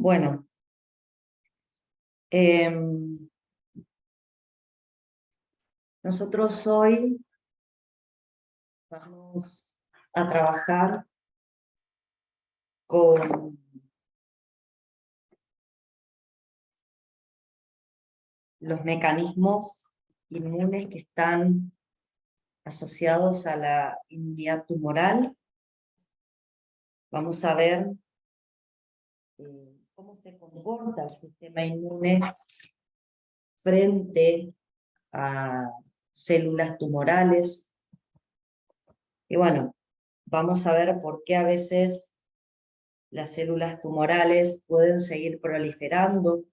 Bueno, nosotros hoy vamos a trabajar con los mecanismos inmunes que están asociados a la inmunidad tumoral. Vamos a ver cómo se comporta el sistema inmune frente a células tumorales. Y bueno, vamos a ver por qué a veces las células tumorales pueden seguir proliferando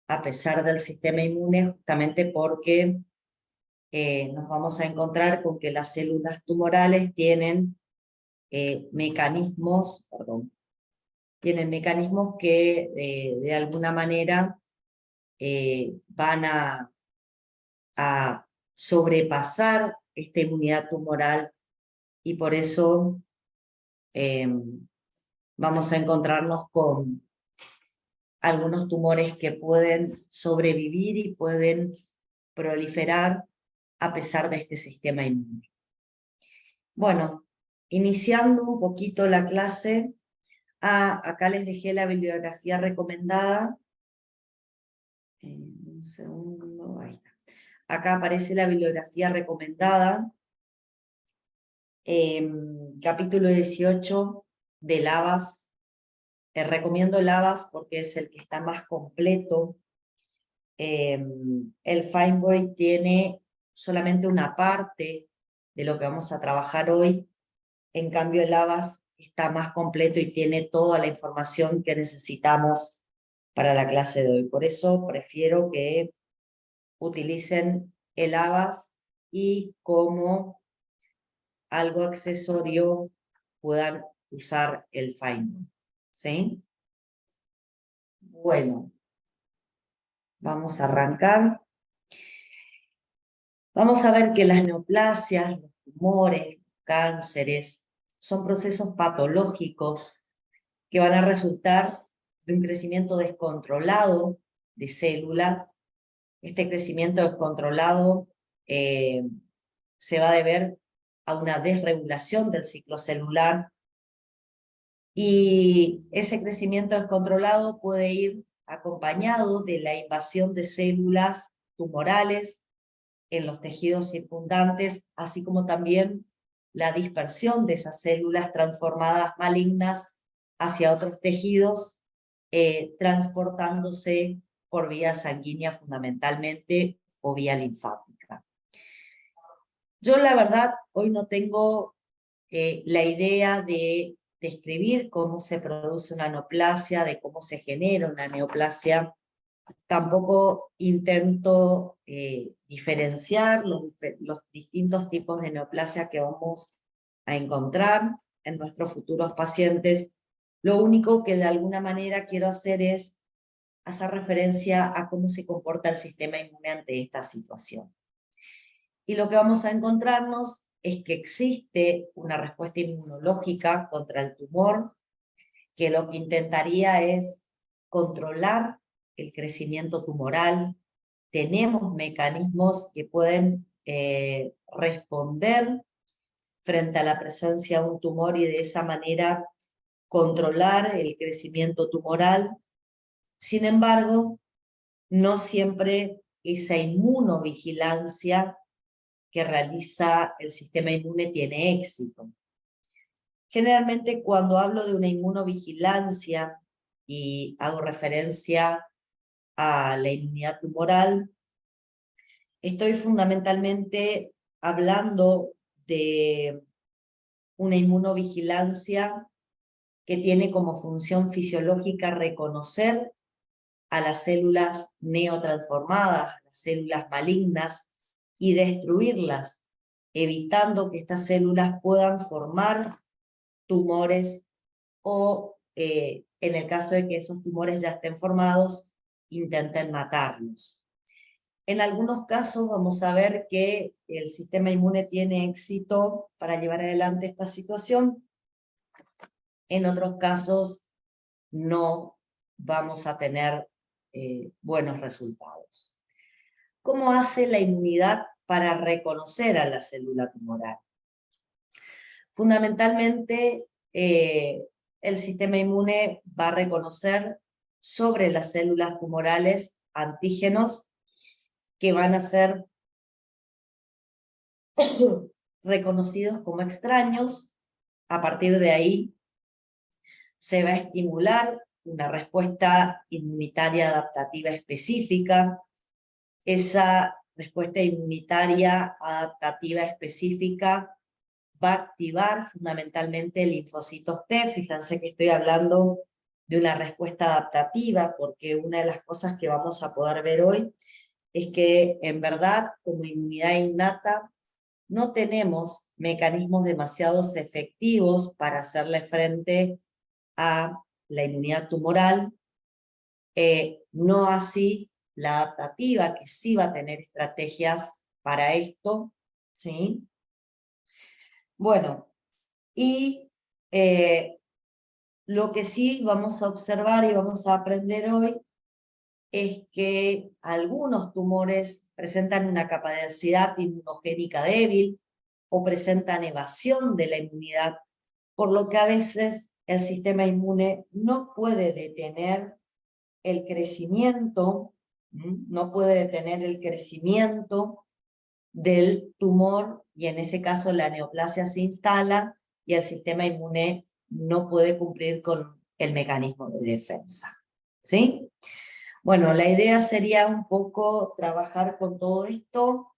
a pesar del sistema inmune, justamente porque nos vamos a encontrar con que las células tumorales tienen mecanismos que de alguna manera van a sobrepasar esta inmunidad tumoral, y por eso vamos a encontrarnos con algunos tumores que pueden sobrevivir y pueden proliferar a pesar de este sistema inmune. Bueno, iniciando un poquito la clase, acá les dejé la bibliografía recomendada. Un segundo, ahí está. Acá aparece la bibliografía recomendada. Capítulo 18 de Lavas. Recomiendo Lavas porque es el que está más completo. El Feinberg tiene solamente una parte de lo que vamos a trabajar hoy. En cambio, el Lavas está más completo y tiene toda la información que necesitamos para la clase de hoy. Por eso prefiero que utilicen el Lavas y como algo accesorio puedan usar el Feinberg. ¿Sí? Bueno, vamos a arrancar. Vamos a ver que las neoplasias, los tumores, los cánceres, son procesos patológicos que van a resultar de un crecimiento descontrolado de células. Este crecimiento descontrolado se va a deber a una desregulación del ciclo celular, y ese crecimiento descontrolado puede ir acompañado de la invasión de células tumorales en los tejidos circundantes, así como también la dispersión de esas células transformadas malignas hacia otros tejidos, transportándose por vía sanguínea fundamentalmente o vía linfática. Yo la verdad hoy no tengo la idea de describir cómo se produce una neoplasia, de cómo se genera una neoplasia. Tampoco intento diferenciar los distintos tipos de neoplasia que vamos a encontrar en nuestros futuros pacientes. Lo único que de alguna manera quiero hacer es hacer referencia a cómo se comporta el sistema inmune ante esta situación. Y lo que vamos a encontrarnos es que existe una respuesta inmunológica contra el tumor, que lo que intentaría es controlar el crecimiento tumoral. Tenemos mecanismos que pueden responder frente a la presencia de un tumor y de esa manera controlar el crecimiento tumoral. Sin embargo, no siempre esa inmunovigilancia que realiza el sistema inmune tiene éxito. Generalmente cuando hablo de una inmunovigilancia y hago referencia a la inmunidad tumoral, estoy fundamentalmente hablando de una inmunovigilancia que tiene como función fisiológica reconocer a las células neotransformadas, a las células malignas, y destruirlas, evitando que estas células puedan formar tumores o, en el caso de que esos tumores ya estén formados, intenten matarlos. En algunos casos vamos a ver que el sistema inmune tiene éxito para llevar adelante esta situación. En otros casos no vamos a tener buenos resultados. ¿Cómo hace la inmunidad para reconocer a la célula tumoral? Fundamentalmente, el sistema inmune va a reconocer sobre las células tumorales antígenos que van a ser reconocidos como extraños. A partir de ahí se va a estimular una respuesta inmunitaria adaptativa específica. Esa respuesta inmunitaria adaptativa específica va a activar fundamentalmente linfocitos T. Fíjense que estoy hablando de una respuesta adaptativa, porque una de las cosas que vamos a poder ver hoy es que en verdad, como inmunidad innata, no tenemos mecanismos demasiado efectivos para hacerle frente a la inmunidad tumoral, no así la adaptativa, que sí va a tener estrategias para esto, ¿sí? Bueno, y lo que sí vamos a observar y vamos a aprender hoy es que algunos tumores presentan una capacidad inmunogénica débil o presentan evasión de la inmunidad, por lo que a veces el sistema inmune no puede detener el crecimiento, no puede detener el crecimiento del tumor, y en ese caso la neoplasia se instala y el sistema inmune no puede cumplir con el mecanismo de defensa. ¿Sí? Bueno, la idea sería un poco trabajar con todo esto,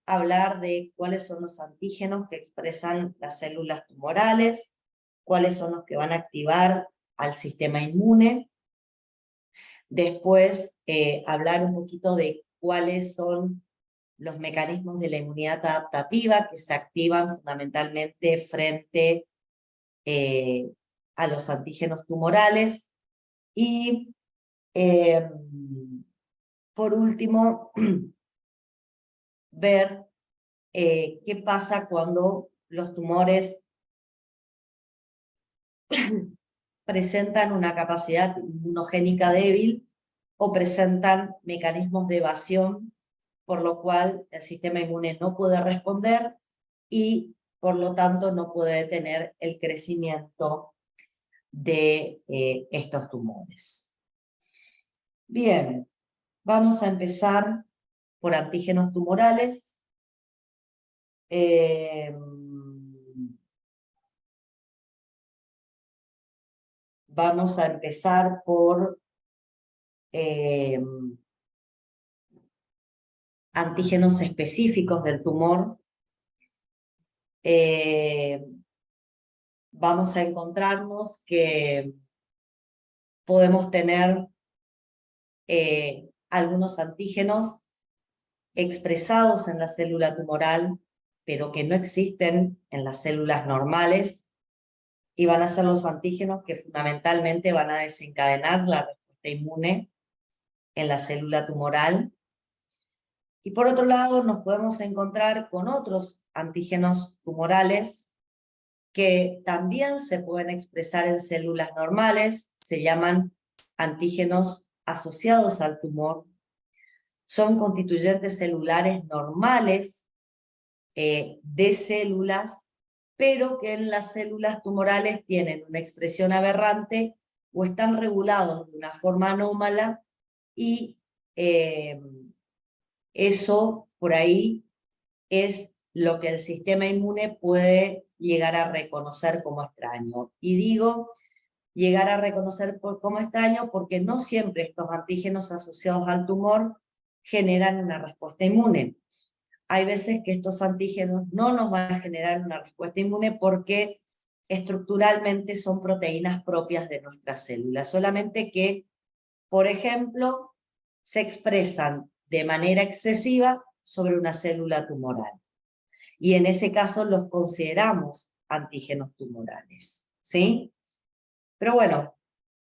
hablar de cuáles son los antígenos que expresan las células tumorales, cuáles son los que van a activar al sistema inmune. Después, hablar un poquito de cuáles son los mecanismos de la inmunidad adaptativa que se activan fundamentalmente frente a los antígenos tumorales. Y por último, ver qué pasa cuando los tumores presentan una capacidad inmunogénica débil o presentan mecanismos de evasión, por lo cual el sistema inmune no puede responder y por lo tanto no puede detener el crecimiento de estos tumores. Bien, vamos a empezar por antígenos tumorales. Vamos a empezar por antígenos específicos del tumor. Vamos a encontrarnos que podemos tener algunos antígenos expresados en la célula tumoral, pero que no existen en las células normales, y van a ser los antígenos que fundamentalmente van a desencadenar la respuesta inmune en la célula tumoral. Y por otro lado, nos podemos encontrar con otros antígenos tumorales que también se pueden expresar en células normales, se llaman antígenos asociados al tumor. Son constituyentes celulares normales de células, pero que en las células tumorales tienen una expresión aberrante o están regulados de una forma anómala, y eso por ahí es lo que el sistema inmune puede llegar a reconocer como extraño. Y digo llegar a reconocer como extraño porque no siempre estos antígenos asociados al tumor generan una respuesta inmune. Hay veces que estos antígenos no nos van a generar una respuesta inmune porque estructuralmente son proteínas propias de nuestras células, solamente que, por ejemplo, se expresan de manera excesiva sobre una célula tumoral. Y en ese caso los consideramos antígenos tumorales, ¿sí? Pero bueno,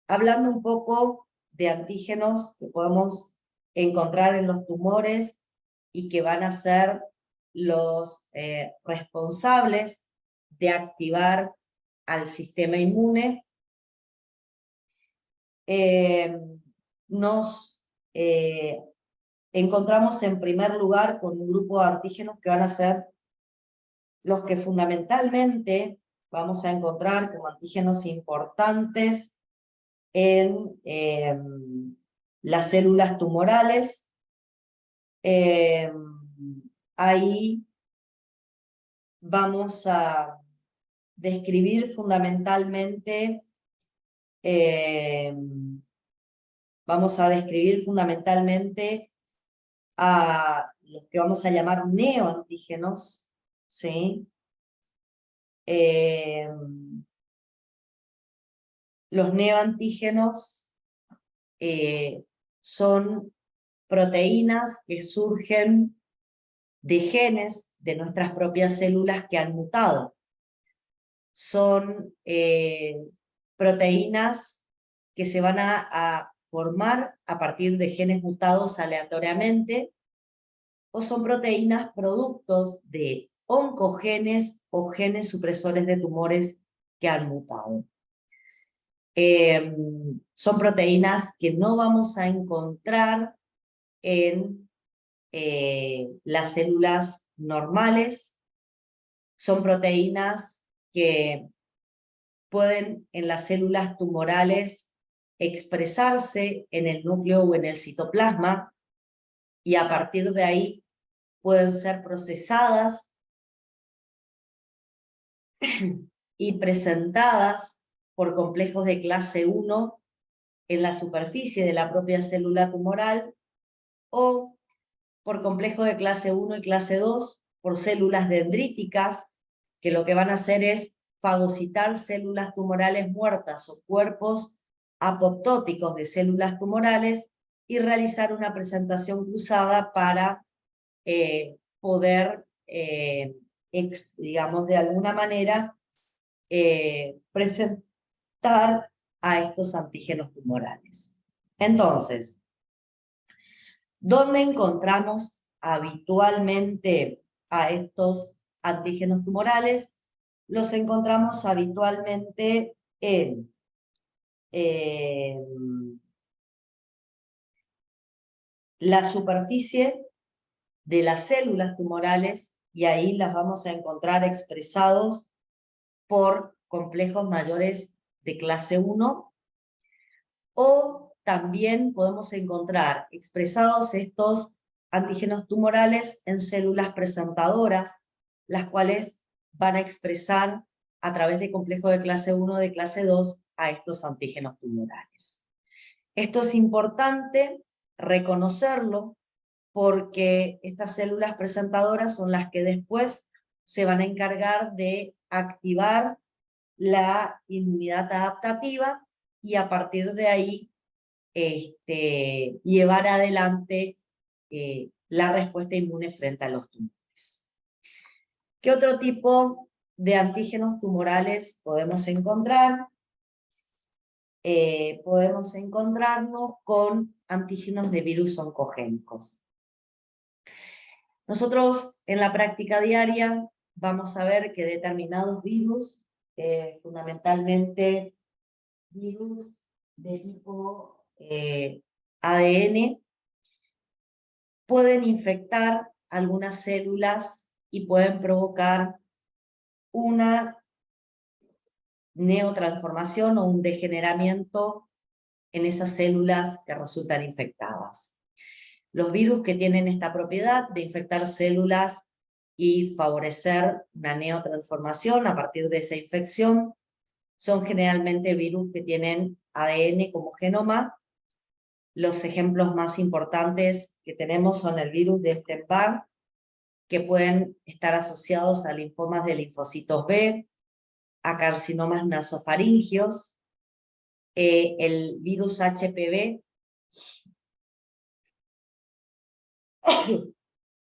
hablando un poco de antígenos que podemos encontrar en los tumores y que van a ser los responsables de activar al sistema inmune, nos encontramos en primer lugar con un grupo de antígenos que van a ser los que fundamentalmente vamos a encontrar como antígenos importantes en las células tumorales. Ahí vamos a describir fundamentalmente a los que vamos a llamar neoantígenos, ¿sí? Los neoantígenos son proteínas que surgen de genes de nuestras propias células que han mutado. Son proteínas que se van a formar a partir de genes mutados aleatoriamente, o son proteínas productos de oncogenes o genes supresores de tumores que han mutado. Son proteínas que no vamos a encontrar en las células normales. Son proteínas que pueden en las células tumorales expresarse en el núcleo o en el citoplasma, y a partir de ahí pueden ser procesadas y presentadas por complejos de clase 1 en la superficie de la propia célula tumoral, o por complejos de clase 1 y clase 2 por células dendríticas, que lo que van a hacer es fagocitar células tumorales muertas o cuerpos apoptóticos de células tumorales y realizar una presentación cruzada para poder, digamos, de alguna manera, presentar a estos antígenos tumorales. Entonces, ¿dónde encontramos habitualmente a estos antígenos tumorales? Los encontramos habitualmente en la superficie de las células tumorales, y ahí las vamos a encontrar expresados por complejos mayores de clase 1, o también podemos encontrar expresados estos antígenos tumorales en células presentadoras, las cuales van a expresar a través de complejos de clase 1 o de clase 2 a estos antígenos tumorales. Esto es importante reconocerlo, porque estas células presentadoras son las que después se van a encargar de activar la inmunidad adaptativa y a partir de ahí llevar adelante la respuesta inmune frente a los tumores. ¿Qué otro tipo de antígenos tumorales podemos encontrar? Podemos encontrarnos con antígenos de virus oncogénicos. Nosotros en la práctica diaria vamos a ver que determinados virus, fundamentalmente virus de tipo ADN, pueden infectar algunas células y pueden provocar una neotransformación o un degeneramiento en esas células que resultan infectadas. Los virus que tienen esta propiedad de infectar células y favorecer una neotransformación a partir de esa infección son generalmente virus que tienen ADN como genoma. Los ejemplos más importantes que tenemos son el virus de Epstein-Barr, que pueden estar asociados a linfomas de linfocitos B, a carcinomas nasofaringios, el virus HPV,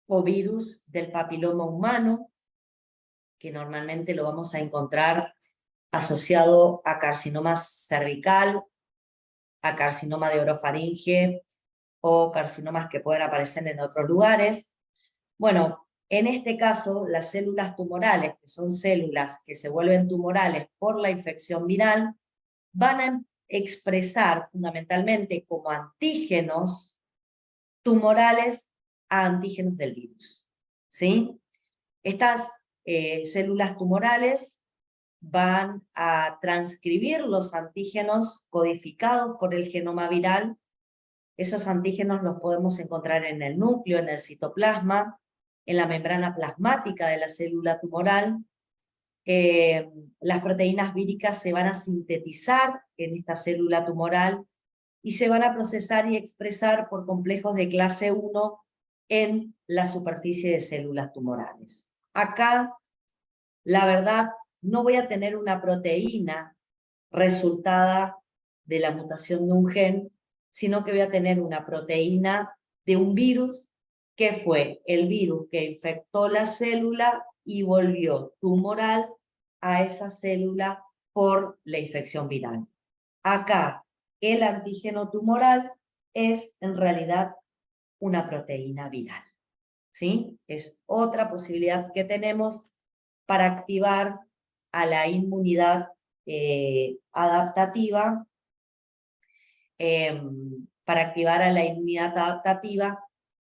o virus del papiloma humano, que normalmente lo vamos a encontrar asociado a carcinoma cervical, a carcinoma de orofaringe, o carcinomas que pueden aparecer en otros lugares. Bueno, en este caso, las células tumorales, que son células que se vuelven tumorales por la infección viral, van a expresar fundamentalmente como antígenos tumorales a antígenos del virus, ¿sí? Estas células tumorales van a transcribir los antígenos codificados por el genoma viral. Esos antígenos los podemos encontrar en el núcleo, en el citoplasma, en la membrana plasmática de la célula tumoral. Las proteínas víricas se van a sintetizar en esta célula tumoral y se van a procesar y expresar por complejos de clase 1 en la superficie de células tumorales. Acá, la verdad, no voy a tener una proteína resultada de la mutación de un gen, sino que voy a tener una proteína de un virus que fue el virus que infectó la célula y volvió tumoral a esa célula por la infección viral. Acá, el antígeno tumoral es en realidad una proteína viral, ¿sí? Es otra posibilidad que tenemos para activar a la inmunidad adaptativa,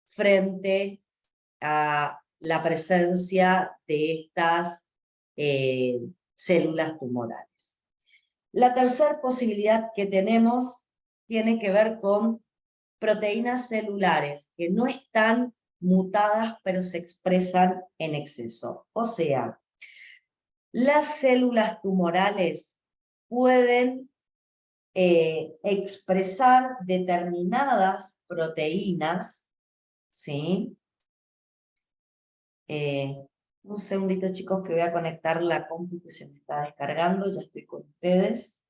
frente a la presencia de estas células tumorales. La tercera posibilidad que tenemos tiene que ver con proteínas celulares que no están mutadas, pero se expresan en exceso. O sea, las células tumorales pueden expresar determinadas proteínas, ¿sí? Un segundito, chicos, que voy a conectar la compu que se me está descargando, ya estoy con ustedes.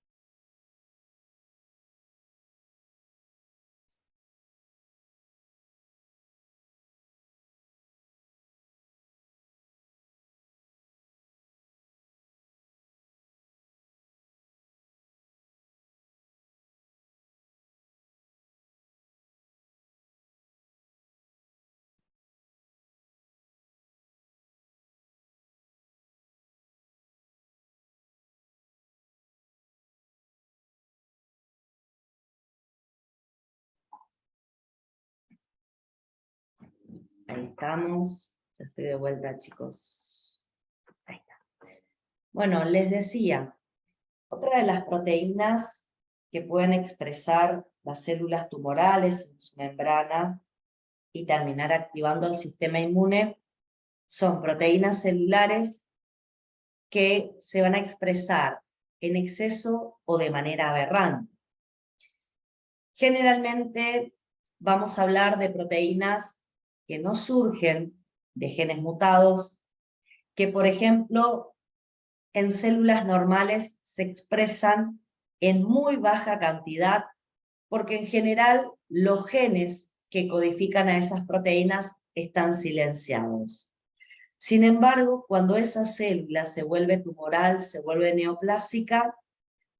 Ahí estamos, ya estoy de vuelta, chicos. Ahí está. Bueno, les decía, otra de las proteínas que pueden expresar las células tumorales en su membrana y terminar activando el sistema inmune son proteínas celulares que se van a expresar en exceso o de manera aberrante. Generalmente vamos a hablar de proteínas que no surgen de genes mutados, que por ejemplo en células normales se expresan en muy baja cantidad, porque en general los genes que codifican a esas proteínas están silenciados. Sin embargo, cuando esa célula se vuelve tumoral, se vuelve neoplásica,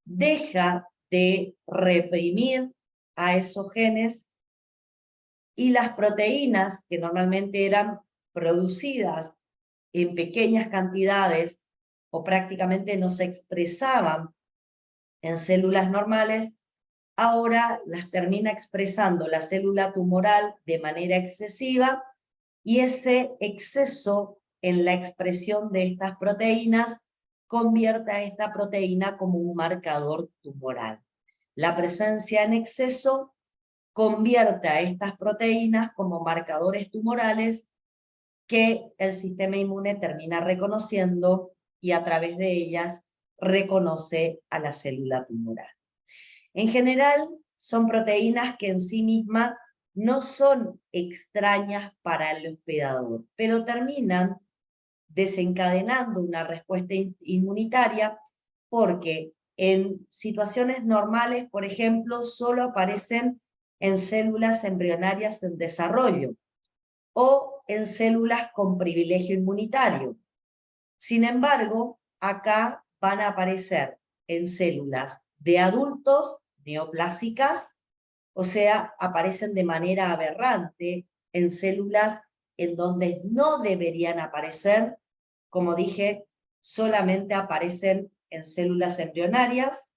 deja de reprimir a esos genes y las proteínas que normalmente eran producidas en pequeñas cantidades o prácticamente no se expresaban en células normales, ahora las termina expresando la célula tumoral de manera excesiva y ese exceso en la expresión de estas proteínas convierte a esta proteína como un marcador tumoral. La presencia en exceso convierte a estas proteínas como marcadores tumorales que el sistema inmune termina reconociendo y a través de ellas reconoce a la célula tumoral. En general, son proteínas que en sí mismas no son extrañas para el hospedador, pero terminan desencadenando una respuesta inmunitaria porque en situaciones normales, por ejemplo, solo aparecen en células embrionarias en desarrollo o en células con privilegio inmunitario. Sin embargo, acá van a aparecer en células de adultos neoplásicas, o sea, aparecen de manera aberrante en células en donde no deberían aparecer. Como dije, solamente aparecen en células embrionarias.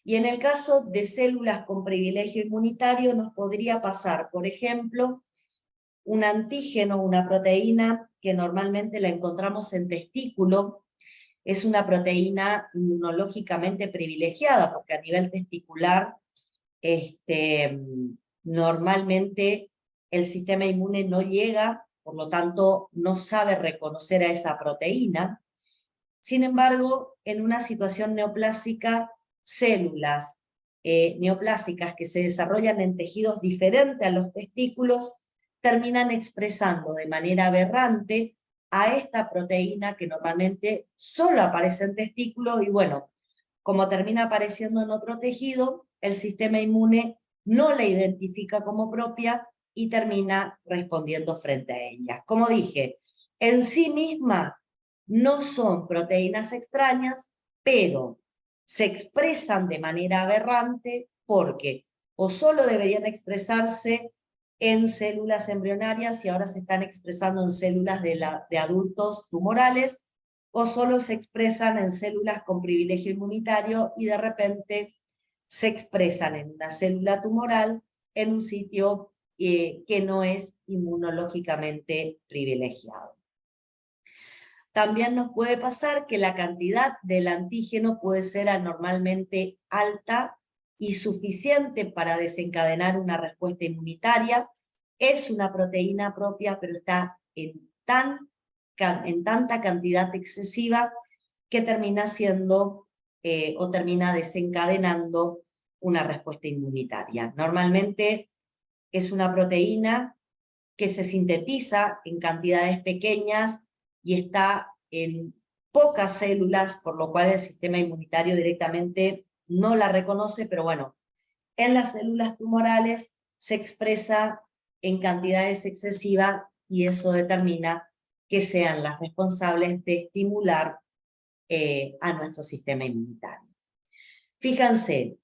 Y en el caso de células con privilegio inmunitario nos podría pasar, por ejemplo, un antígeno, una proteína que normalmente la encontramos en testículo, es una proteína inmunológicamente privilegiada, porque a nivel testicular normalmente el sistema inmune no llega, por lo tanto no sabe reconocer a esa proteína. Sin embargo, en una situación neoplásica, células neoplásicas que se desarrollan en tejidos diferentes a los testículos terminan expresando de manera aberrante a esta proteína que normalmente solo aparece en testículos y bueno, como termina apareciendo en otro tejido, el sistema inmune no la identifica como propia y termina respondiendo frente a ella. Como dije, en sí misma no son proteínas extrañas, pero se expresan de manera aberrante porque o solo deberían expresarse en células embrionarias y ahora se están expresando en células de adultos tumorales, o solo se expresan en células con privilegio inmunitario y de repente se expresan en una célula tumoral en un sitio que no es inmunológicamente privilegiado. También nos puede pasar que la cantidad del antígeno puede ser anormalmente alta y suficiente para desencadenar una respuesta inmunitaria. Es una proteína propia, pero está en tanta cantidad excesiva que termina siendo o termina desencadenando una respuesta inmunitaria. Normalmente es una proteína que se sintetiza en cantidades pequeñas y está en pocas células, por lo cual el sistema inmunitario directamente no la reconoce, pero bueno, en las células tumorales se expresa en cantidades excesivas y eso determina que sean las responsables de estimular a nuestro sistema inmunitario. Fíjense,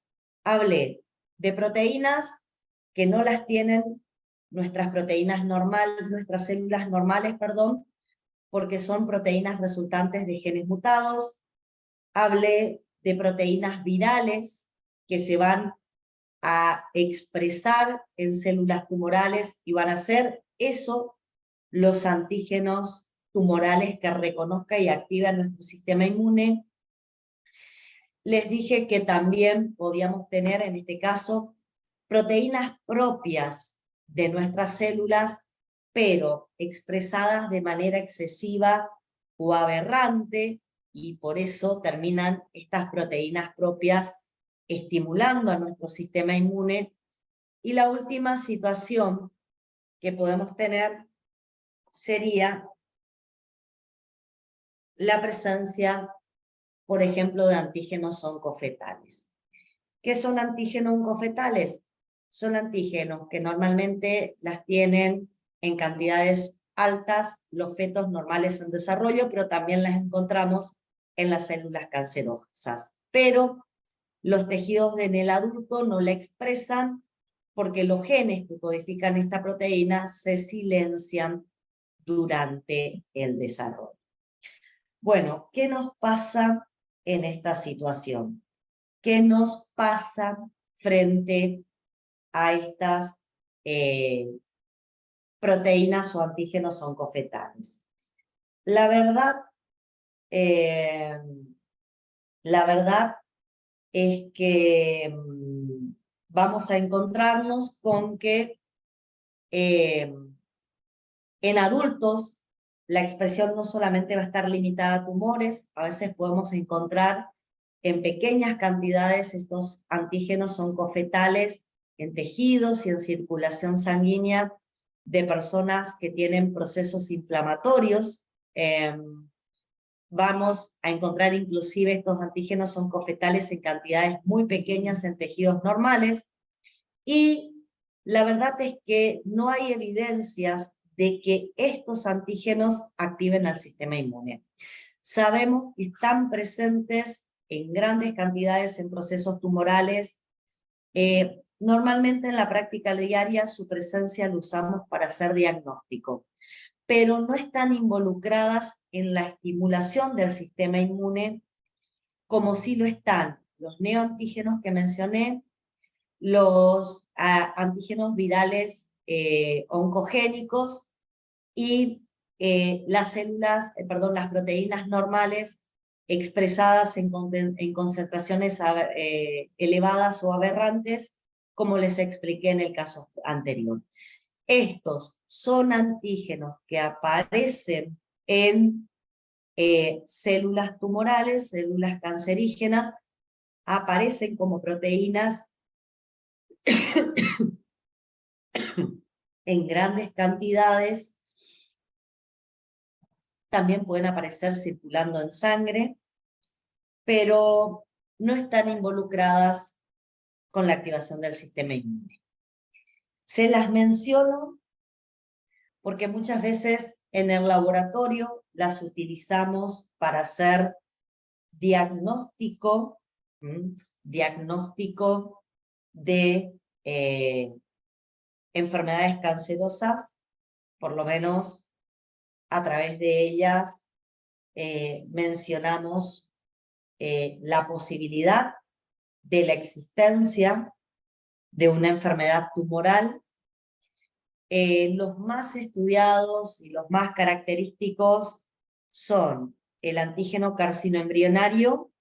hablé de proteínas que no las tienen nuestras proteínas normales, nuestras células normales, perdón, porque son proteínas resultantes de genes mutados. Hablé de proteínas virales que se van a expresar en células tumorales y van a ser eso los antígenos tumorales que reconozca y activa nuestro sistema inmune. Les dije que también podíamos tener, en este caso, proteínas propias de nuestras células, pero expresadas de manera excesiva o aberrante, y por eso terminan estas proteínas propias estimulando a nuestro sistema inmune. Y la última situación que podemos tener sería la presencia, por ejemplo, de antígenos oncofetales. ¿Qué son antígenos oncofetales? Son antígenos que normalmente las tienen en cantidades altas los fetos normales en desarrollo, pero también las encontramos en las células cancerosas. Pero los tejidos en el adulto no la expresan porque los genes que codifican esta proteína se silencian durante el desarrollo. Bueno, ¿qué nos pasa en esta situación? ¿Qué nos pasa frente a estas proteínas o antígenos oncofetales? La verdad es que vamos a encontrarnos con que en adultos la expresión no solamente va a estar limitada a tumores, a veces podemos encontrar en pequeñas cantidades estos antígenos oncofetales en tejidos y en circulación sanguínea de personas que tienen procesos inflamatorios. Vamos a encontrar inclusive estos antígenos oncofetales en cantidades muy pequeñas en tejidos normales, y la verdad es que no hay evidencias de que estos antígenos activen al sistema inmune. Sabemos que están presentes en grandes cantidades en procesos tumorales. Normalmente en la práctica diaria su presencia la usamos para hacer diagnóstico, pero no están involucradas en la estimulación del sistema inmune como sí lo están los neoantígenos que mencioné, los antígenos virales oncogénicos y las proteínas normales expresadas en concentraciones elevadas o aberrantes, como les expliqué en el caso anterior. Estos son antígenos que aparecen en células tumorales, células cancerígenas, aparecen como proteínas en grandes cantidades, también pueden aparecer circulando en sangre, pero no están involucradas con la activación del sistema inmune. Se las menciono porque muchas veces en el laboratorio las utilizamos para hacer diagnóstico de enfermedades cancerosas, por lo menos a través de ellas mencionamos la posibilidad de la existencia de una enfermedad tumoral. Los más estudiados y los más característicos son el antígeno carcinoembrionario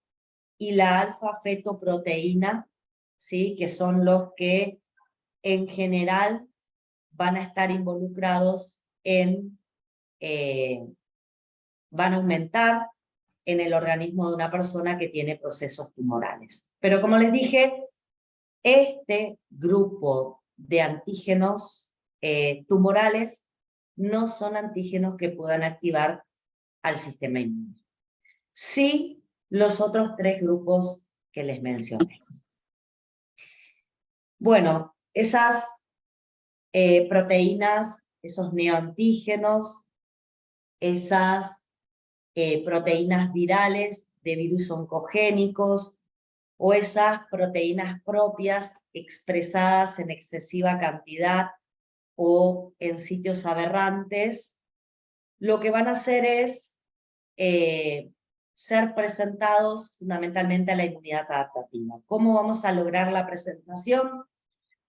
y la alfa-fetoproteína, ¿sí? Que son los que en general van a estar involucrados van a aumentar en el organismo de una persona que tiene procesos tumorales. Pero como les dije, este grupo de antígenos tumorales no son antígenos que puedan activar al sistema inmune. Sí, los otros tres grupos que les mencioné. Bueno, esas proteínas, esos neoantígenos, esas proteínas virales de virus oncogénicos o esas proteínas propias expresadas en excesiva cantidad o en sitios aberrantes, lo que van a hacer es ser presentados fundamentalmente a la inmunidad adaptativa. ¿Cómo vamos a lograr la presentación?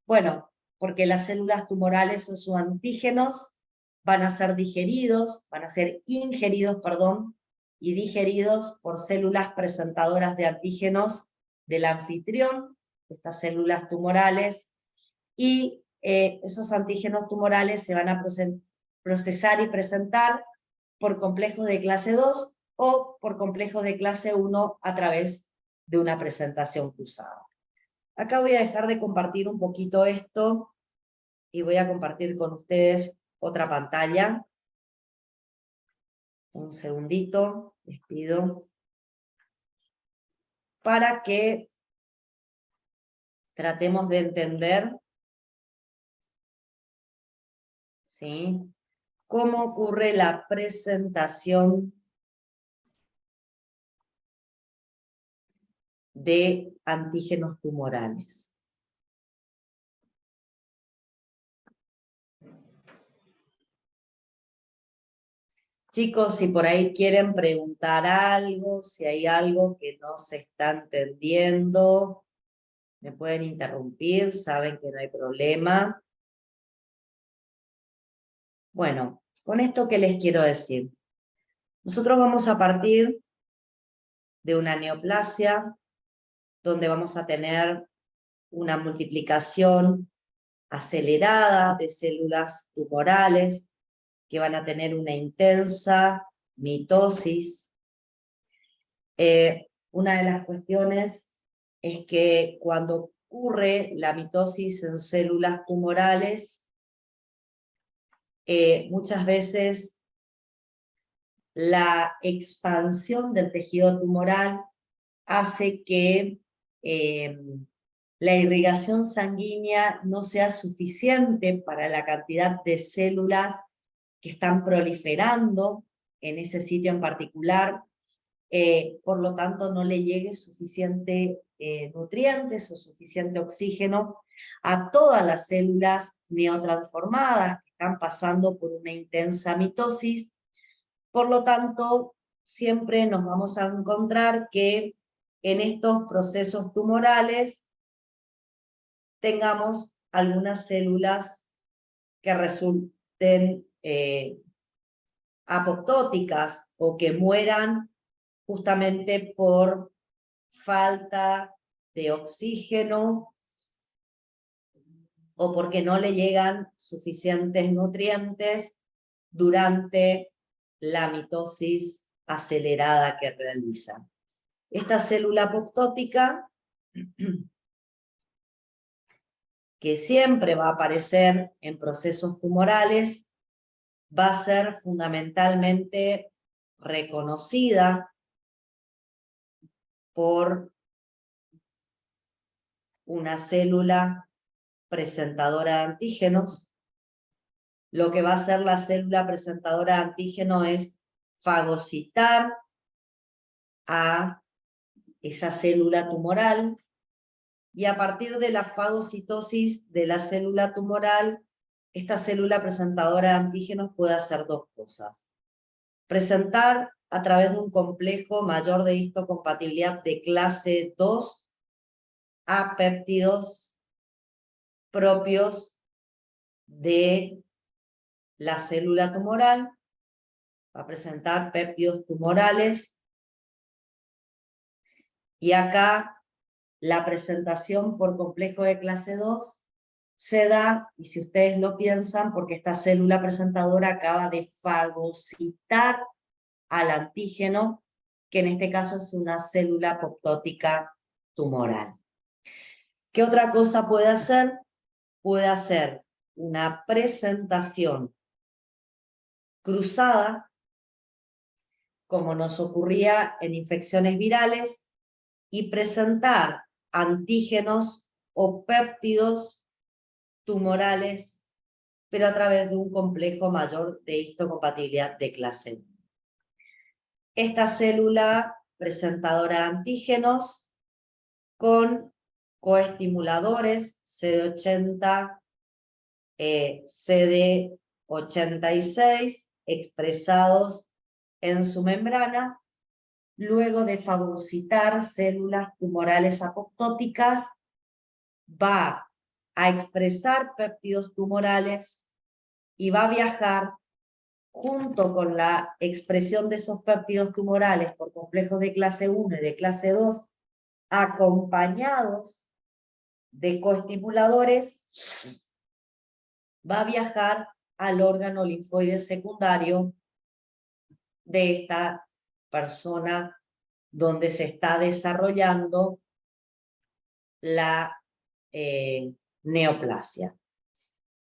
Bueno, porque las células tumorales o sus antígenos van a ser ingeridos, y digeridos por células presentadoras de antígenos del anfitrión, estas células tumorales, y esos antígenos tumorales se van a procesar y presentar por complejos de clase 2 o por complejos de clase 1 a través de una presentación cruzada. Acá voy a dejar de compartir un poquito esto y voy a compartir con ustedes otra pantalla. Un segundito, les pido, para que tratemos de entender, ¿sí?, cómo ocurre la presentación de antígenos tumorales. Chicos, si por ahí quieren preguntar algo, si hay algo que no se está entendiendo, me pueden interrumpir, saben que no hay problema. Bueno, con esto, ¿qué les quiero decir? Nosotros vamos a partir de una neoplasia, donde vamos a tener una multiplicación acelerada de células tumorales, que van a tener una intensa mitosis. Una de las cuestiones es que cuando ocurre la mitosis en células tumorales, muchas veces la expansión del tejido tumoral hace que la irrigación sanguínea no sea suficiente para la cantidad de células que están proliferando en ese sitio en particular, por lo tanto no le llegue suficiente nutrientes o suficiente oxígeno a todas las células neotransformadas que están pasando por una intensa mitosis. Por lo tanto, siempre nos vamos a encontrar que en estos procesos tumorales tengamos algunas células que resulten apoptóticas o que mueran justamente por falta de oxígeno o porque no le llegan suficientes nutrientes durante la mitosis acelerada que realiza. Esta célula apoptótica, que siempre va a aparecer en procesos tumorales, va a ser fundamentalmente reconocida por una célula presentadora de antígenos. Lo que va a hacer la célula presentadora de antígeno es fagocitar a esa célula tumoral, y a partir de la fagocitosis de la célula tumoral, esta célula presentadora de antígenos puede hacer dos cosas: presentar a través de un complejo mayor de histocompatibilidad de clase 2 a péptidos propios de la célula tumoral, va a presentar péptidos tumorales, y acá la presentación por complejo de clase 2 se da, y si ustedes lo piensan, porque esta célula presentadora acaba de fagocitar al antígeno, que en este caso es una célula apoptótica tumoral. ¿Qué otra cosa puede hacer? Puede hacer una presentación cruzada, como nos ocurría en infecciones virales, y presentar antígenos o péptidos tumorales, pero a través de un complejo mayor de histocompatibilidad de clase 1. Esta célula presentadora de antígenos con coestimuladores CD80, CD86 expresados en su membrana, luego de fagocitar células tumorales apoptóticas, va a expresar péptidos tumorales y va a viajar junto con la expresión de esos péptidos tumorales por complejos de clase 1 y de clase 2, acompañados de coestimuladores, va a viajar al órgano linfoide secundario de esta persona donde se está desarrollando la neoplasia.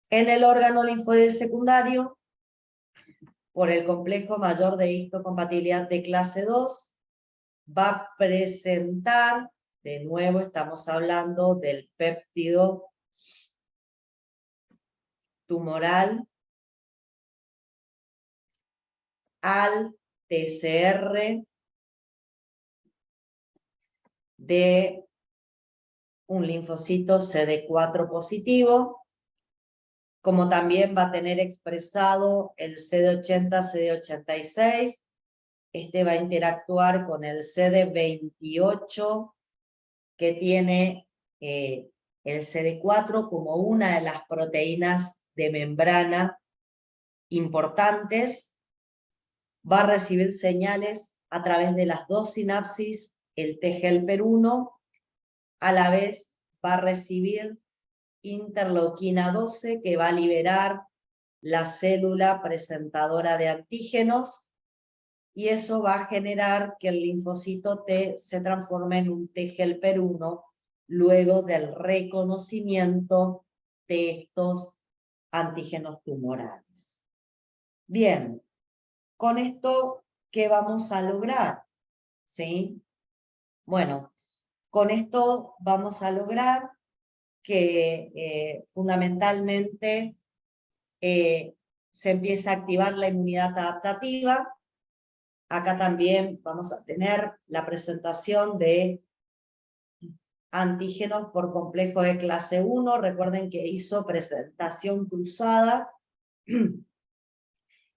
En el órgano linfoide secundario, por el complejo mayor de histocompatibilidad de clase 2, va a presentar, de nuevo estamos hablando del péptido tumoral al TCR de un linfocito CD4 positivo, como también va a tener expresado el CD80, CD86, este va a interactuar con el CD28 que tiene el CD4 como una de las proteínas de membrana importantes, va a recibir señales a través de las dos sinapsis, el T-helper1, a la vez va a recibir interleuquina 12, que va a liberar la célula presentadora de antígenos, y eso va a generar que el linfocito T se transforme en un T-helper1 luego del reconocimiento de estos antígenos tumorales. Bien, con esto, ¿qué vamos a lograr? ¿Sí? Bueno, con esto vamos a lograr que fundamentalmente se empieza a activar la inmunidad adaptativa. Acá también vamos a tener la presentación de antígenos por complejo de clase 1. Recuerden que hizo presentación cruzada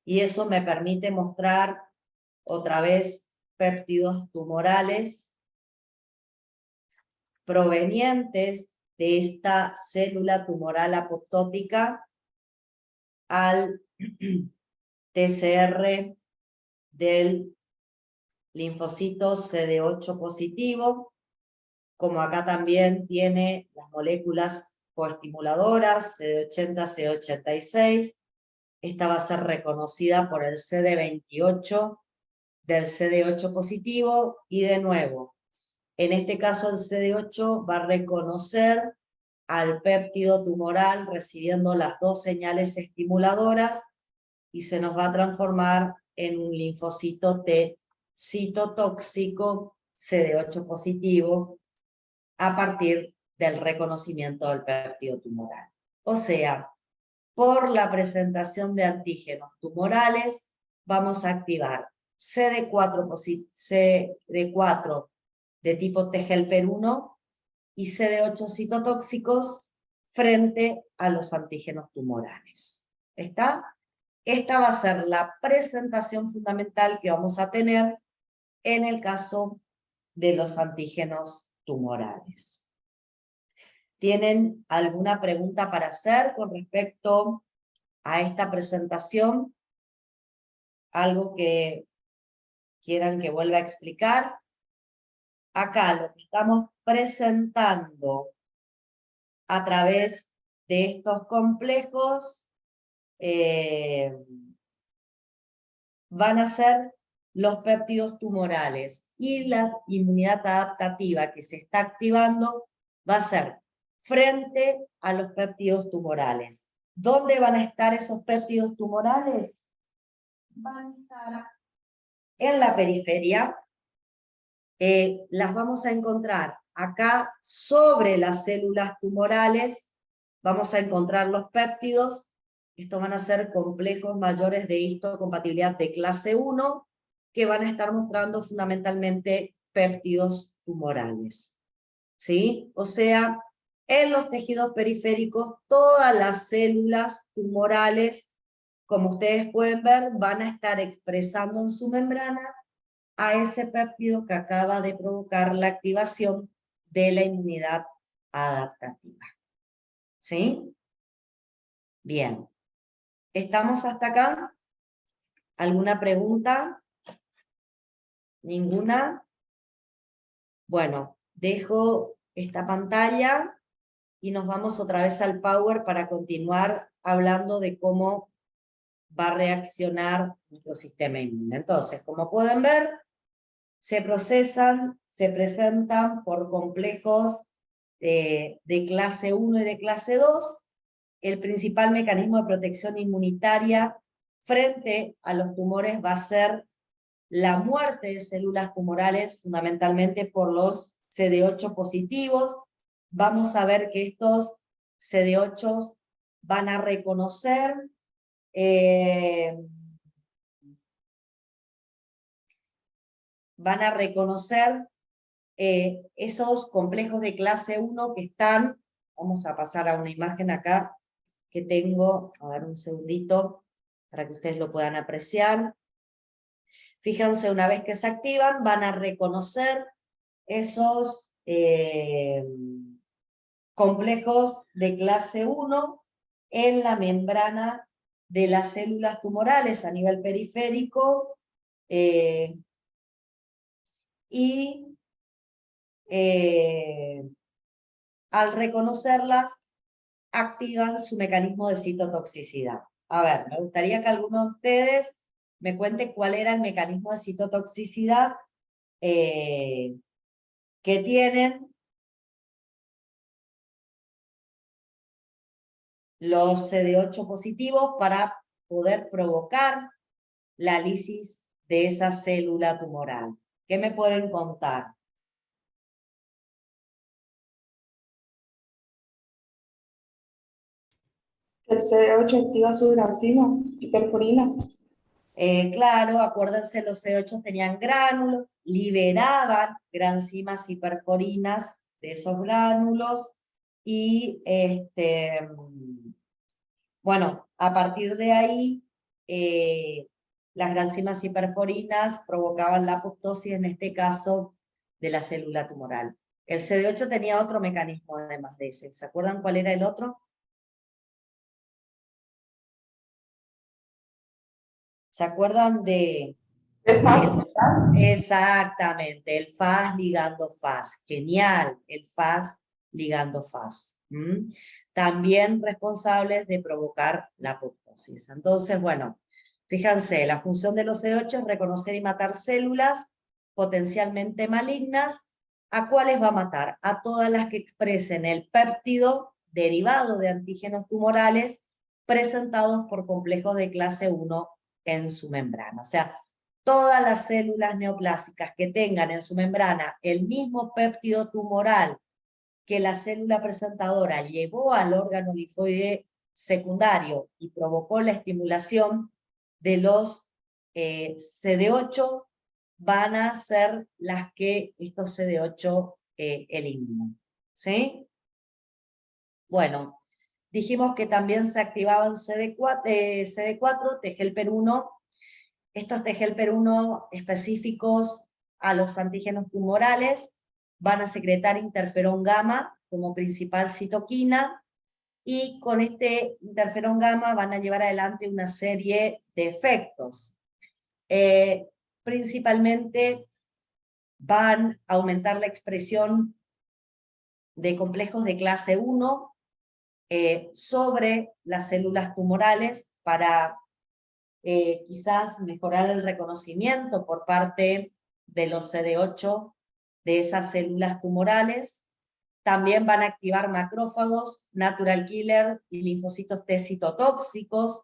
y eso me permite mostrar otra vez péptidos tumorales provenientes de esta célula tumoral apoptótica al TCR del linfocito CD8 positivo, como acá también tiene las moléculas coestimuladoras, CD80, CD86. Esta va a ser reconocida por el CD28 del CD8 positivo, y de nuevo, en este caso el CD8 va a reconocer al péptido tumoral recibiendo las dos señales estimuladoras y se nos va a transformar en un linfocito T citotóxico CD8 positivo a partir del reconocimiento del péptido tumoral. O sea, por la presentación de antígenos tumorales vamos a activar CD4 de tipo T-helper1 y CD8 citotóxicos frente a los antígenos tumorales. ¿Está? Esta va a ser la presentación fundamental que vamos a tener en el caso de los antígenos tumorales. ¿Tienen alguna pregunta para hacer con respecto a esta presentación? ¿Algo que quieran que vuelva a explicar? Acá lo que estamos presentando a través de estos complejos van a ser los péptidos tumorales, y la inmunidad adaptativa que se está activando va a ser frente a los péptidos tumorales. ¿Dónde van a estar esos péptidos tumorales? Van a estar en la periferia. Las vamos a encontrar acá sobre las células tumorales. Vamos a encontrar los péptidos. Estos van a ser complejos mayores de histocompatibilidad de clase 1, que van a estar mostrando fundamentalmente péptidos tumorales. ¿Sí? O sea, en los tejidos periféricos, todas las células tumorales, como ustedes pueden ver, van a estar expresando en su membrana a ese péptido que acaba de provocar la activación de la inmunidad adaptativa. ¿Sí? Bien. ¿Estamos hasta acá? ¿Alguna pregunta? ¿Ninguna? Bueno, dejo esta pantalla y nos vamos otra vez al Power para continuar hablando de cómo va a reaccionar nuestro sistema inmune. Entonces, como pueden ver, se presentan por complejos de clase 1 y de clase 2. El principal mecanismo de protección inmunitaria frente a los tumores va a ser la muerte de células tumorales, fundamentalmente por los CD8 positivos. Vamos a ver que estos CD8 van a reconocer esos complejos de clase 1 que están, vamos a pasar a una imagen acá que tengo, a ver un segundito, para que ustedes lo puedan apreciar. Fíjense, una vez que se activan, van a reconocer esos complejos de clase 1 en la membrana de las células tumorales a nivel periférico, al reconocerlas, activan su mecanismo de citotoxicidad. A ver, me gustaría que alguno de ustedes me cuente cuál era el mecanismo de citotoxicidad que tienen los CD8 positivos para poder provocar la lisis de esa célula tumoral. ¿Qué me pueden contar? El CD8 activa sus enzimas y perforinas. Claro, acuérdense, los C8 tenían gránulos, liberaban granzimas y perforinas de esos gránulos, y bueno, a partir de ahí, las granzimas y perforinas provocaban la apoptosis, en este caso, de la célula tumoral. El CD8 tenía otro mecanismo además de ese. ¿Se acuerdan cuál era el otro? ¿Se acuerdan de...? El FAS. Exactamente, el FAS ligando FAS. Genial, el FAS ligando FAS. También responsables de provocar la apoptosis. Entonces, bueno, fíjense, la función de los CD8 es reconocer y matar células potencialmente malignas. ¿A cuáles va a matar? A todas las que expresen el péptido derivado de antígenos tumorales presentados por complejos de clase 1 en su membrana. O sea, todas las células neoplásicas que tengan en su membrana el mismo péptido tumoral que la célula presentadora llevó al órgano linfoide secundario y provocó la estimulación de los CD8, van a ser las que estos CD8 eliminan. ¿Sí? Bueno, dijimos que también se activaban CD4, TGLPER1. Estos TGLPER1 específicos a los antígenos tumorales van a secretar interferón gamma como principal citoquina, y con este interferón gamma van a llevar adelante una serie de efectos. Principalmente van a aumentar la expresión de complejos de clase 1 sobre las células tumorales para quizás mejorar el reconocimiento por parte de los CD8 de esas células tumorales. También van a activar macrófagos, natural killer y linfocitos T citotóxicos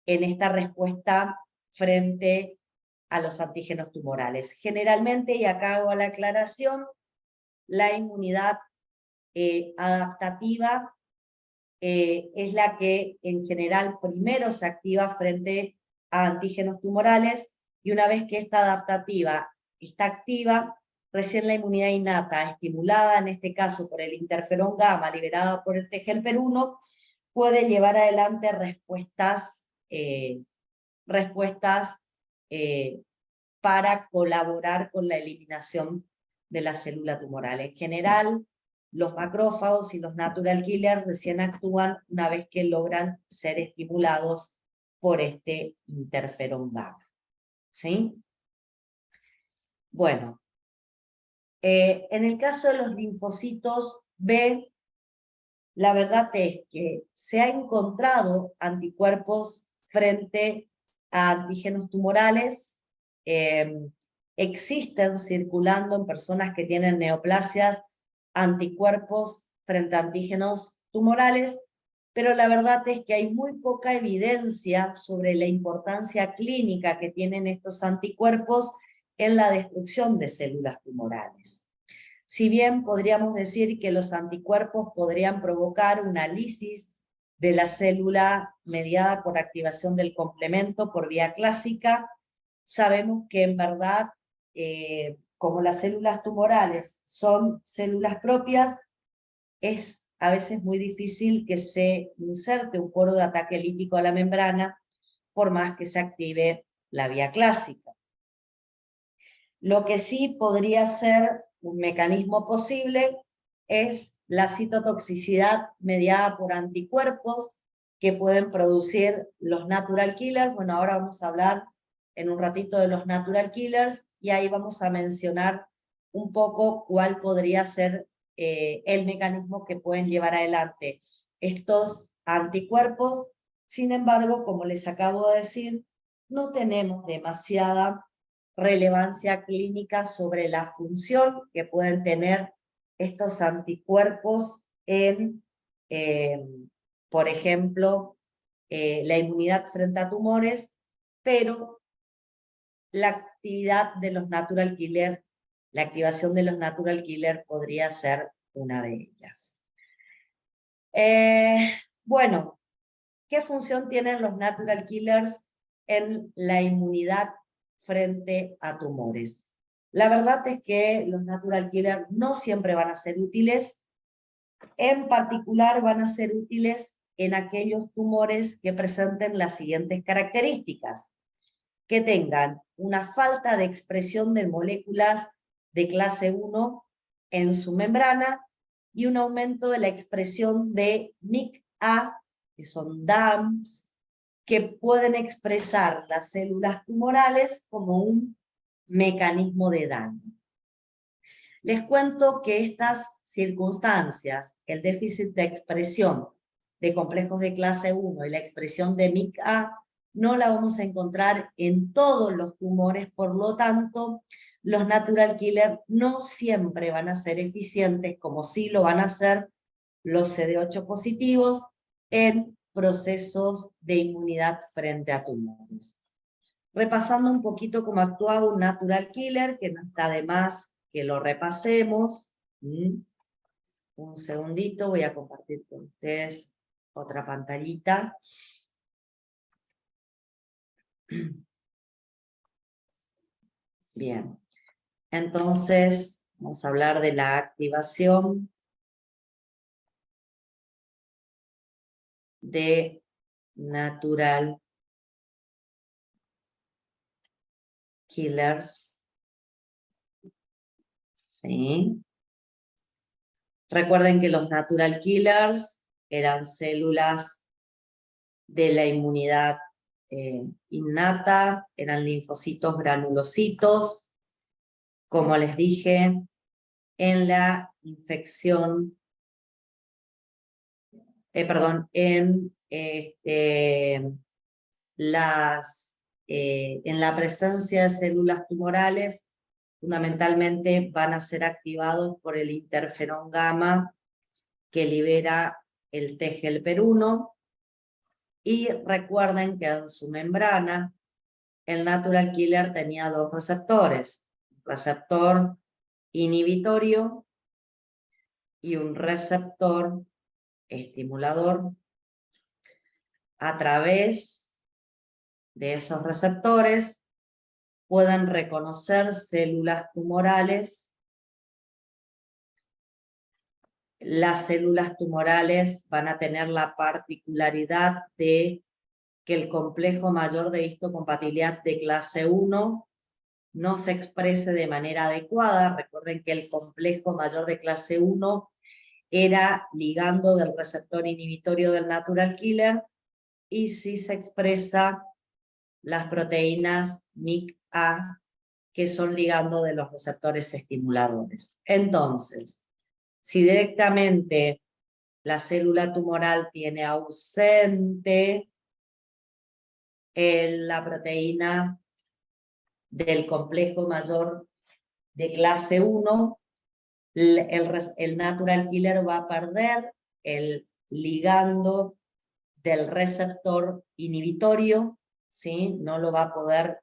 en esta respuesta frente a los antígenos tumorales. Generalmente, y acá hago la aclaración, la inmunidad adaptativa es la que en general primero se activa frente a antígenos tumorales, y una vez que esta adaptativa está activa, recién la inmunidad innata, estimulada en este caso por el interferón gamma, liberada por el TGLPER1, puede llevar adelante respuestas para colaborar con la eliminación de la célula tumoral. En general, los macrófagos y los natural killers recién actúan una vez que logran ser estimulados por este interferón gamma. ¿Sí? Bueno, en el caso de los linfocitos B, la verdad es que se ha encontrado anticuerpos frente a antígenos tumorales. Existen circulando en personas que tienen neoplasias anticuerpos frente a antígenos tumorales, pero la verdad es que hay muy poca evidencia sobre la importancia clínica que tienen estos anticuerpos en la destrucción de células tumorales. Si bien podríamos decir que los anticuerpos podrían provocar una lisis de la célula mediada por activación del complemento por vía clásica, sabemos que en verdad, como las células tumorales son células propias, es a veces muy difícil que se inserte un poro de ataque lítico a la membrana, por más que se active la vía clásica. Lo que sí podría ser un mecanismo posible es la citotoxicidad mediada por anticuerpos que pueden producir los natural killers. Bueno, ahora vamos a hablar en un ratito de los natural killers, y ahí vamos a mencionar un poco cuál podría ser el mecanismo que pueden llevar adelante estos anticuerpos. Sin embargo, como les acabo de decir, no tenemos demasiada relevancia clínica sobre la función que pueden tener estos anticuerpos en, por ejemplo, la inmunidad frente a tumores, pero la actividad de los natural killer, la activación de los natural killer podría ser una de ellas. Bueno, ¿qué función tienen los natural killers en la inmunidad frente a tumores? La verdad es que los natural killers no siempre van a ser útiles. En particular van a ser útiles en aquellos tumores que presenten las siguientes características: que tengan una falta de expresión de moléculas de clase 1 en su membrana y un aumento de la expresión de MIC-A, que son DAMPs, que pueden expresar las células tumorales como un mecanismo de daño. Les cuento que estas circunstancias, el déficit de expresión de complejos de clase 1 y la expresión de MIC-A, no la vamos a encontrar en todos los tumores, por lo tanto, los natural killer no siempre van a ser eficientes, como sí lo van a ser los CD8 positivos en procesos de inmunidad frente a tumores. Repasando un poquito cómo actuaba un natural killer, que no está de más que lo repasemos. Un segundito, voy a compartir con ustedes otra pantallita. Bien, entonces vamos a hablar de la activación de natural killers. ¿Sí? Recuerden que los natural killers eran células de la inmunidad innata, eran linfocitos granulocitos, como les dije, en la infección, en la presencia de células tumorales, fundamentalmente van a ser activados por el interferón gamma que libera el T-helper-1, y recuerden que en su membrana el natural killer tenía dos receptores, un receptor inhibitorio y un receptor estimulador. A través de esos receptores pueden reconocer células tumorales. Las células tumorales van a tener la particularidad de que el complejo mayor de histocompatibilidad de clase 1 no se exprese de manera adecuada. Recuerden que el complejo mayor de clase 1 era ligando del receptor inhibitorio del natural killer, y sí se expresa las proteínas MIC-A, que son ligando de los receptores estimuladores. Entonces, si directamente la célula tumoral tiene ausente la proteína del complejo mayor de clase 1, el natural killer va a perder el ligando del receptor inhibitorio, ¿sí? No lo va a poder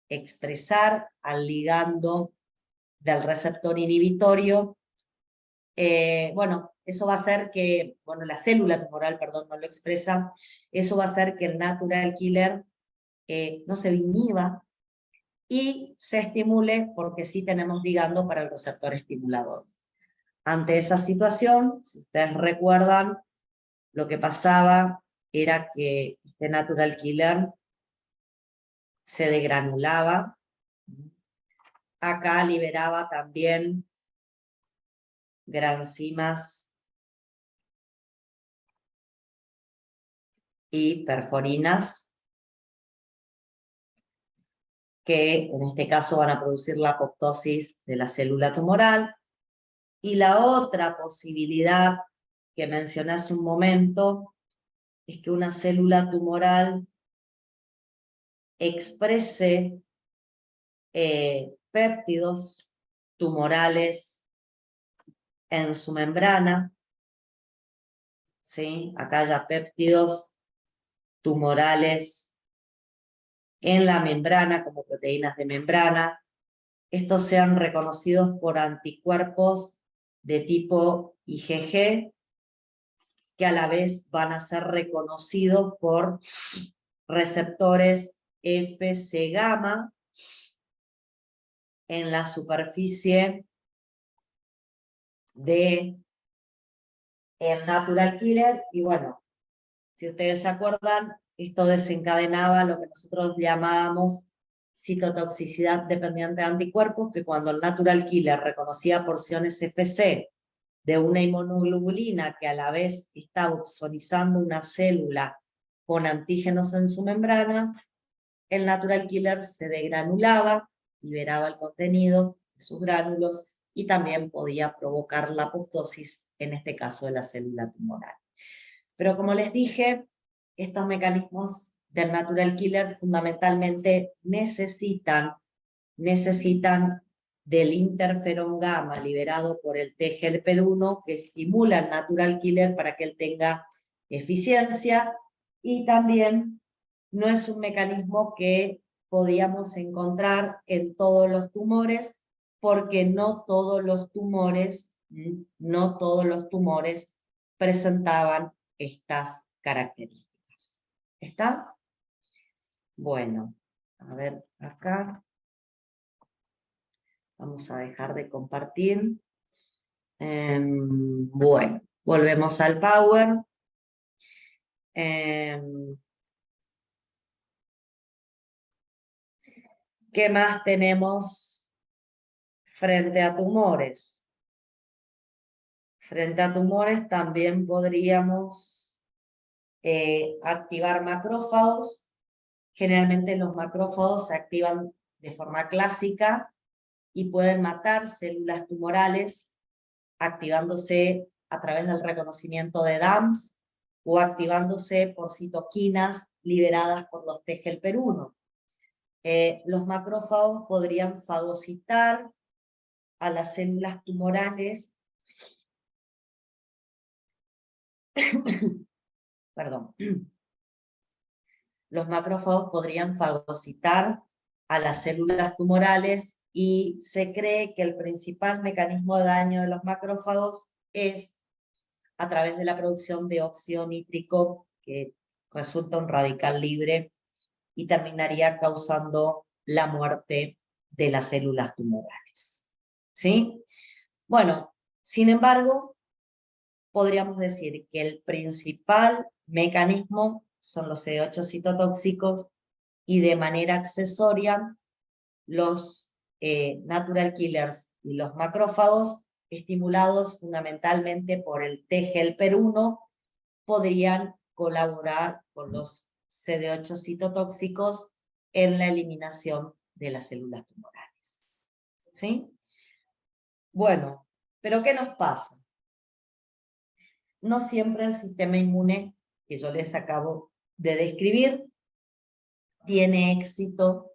expresar al ligando del receptor inhibitorio. Eso va a hacer que, la célula tumoral, perdón, no lo expresa, eso va a hacer que el natural killer no se inhiba y se estimule, porque sí tenemos ligando para el receptor estimulador. Ante esa situación, si ustedes recuerdan, lo que pasaba era que este natural killer se degranulaba. Acá liberaba también granzimas y perforinas, que en este caso van a producir la apoptosis de la célula tumoral. Y la otra posibilidad que mencioné hace un momento es que una célula tumoral exprese péptidos tumorales en su membrana, ¿sí? Acá haya péptidos tumorales en la membrana como proteínas de membrana. Estos sean reconocidos por anticuerpos de tipo IgG, que a la vez van a ser reconocidos por receptores Fc gamma en la superficie de el natural killer. Y si ustedes se acuerdan, esto desencadenaba lo que nosotros llamábamos citotoxicidad dependiente de anticuerpos, que cuando el natural killer reconocía porciones FC de una inmunoglobulina que a la vez estaba opsonizando una célula con antígenos en su membrana, el natural killer se degranulaba, liberaba el contenido de sus gránulos y también podía provocar la apoptosis, en este caso de la célula tumoral. Pero como les dije, estos mecanismos del natural killer fundamentalmente necesitan del interferón gamma liberado por el TGLP1 que estimula el natural killer para que él tenga eficiencia, y también no es un mecanismo que podíamos encontrar en todos los tumores, porque no todos los tumores presentaban estas características. ¿Está? Bueno, a ver acá. Vamos a dejar de compartir. Bueno, volvemos al Power. ¿Qué más tenemos frente a tumores? Frente a tumores también podríamos activar macrófagos. Generalmente los macrófagos se activan de forma clásica y pueden matar células tumorales activándose a través del reconocimiento de DAMPs o activándose por citoquinas liberadas por los TGLP1. Los macrófagos podrían fagocitar a las células tumorales perdón. Los macrófagos podrían fagocitar a las células tumorales y se cree que el principal mecanismo de daño de los macrófagos es a través de la producción de óxido nítrico, que resulta un radical libre y terminaría causando la muerte de las células tumorales. ¿Sí? Bueno, sin embargo, podríamos decir que el principal mecanismo son los CD8 citotóxicos y de manera accesoria los natural killers y los macrófagos, estimulados fundamentalmente por el TGLP1, podrían colaborar con los CD8 citotóxicos en la eliminación de las células tumorales. ¿Sí? Bueno, pero ¿qué nos pasa? No siempre el sistema inmune, que yo les acabo de describir, tiene éxito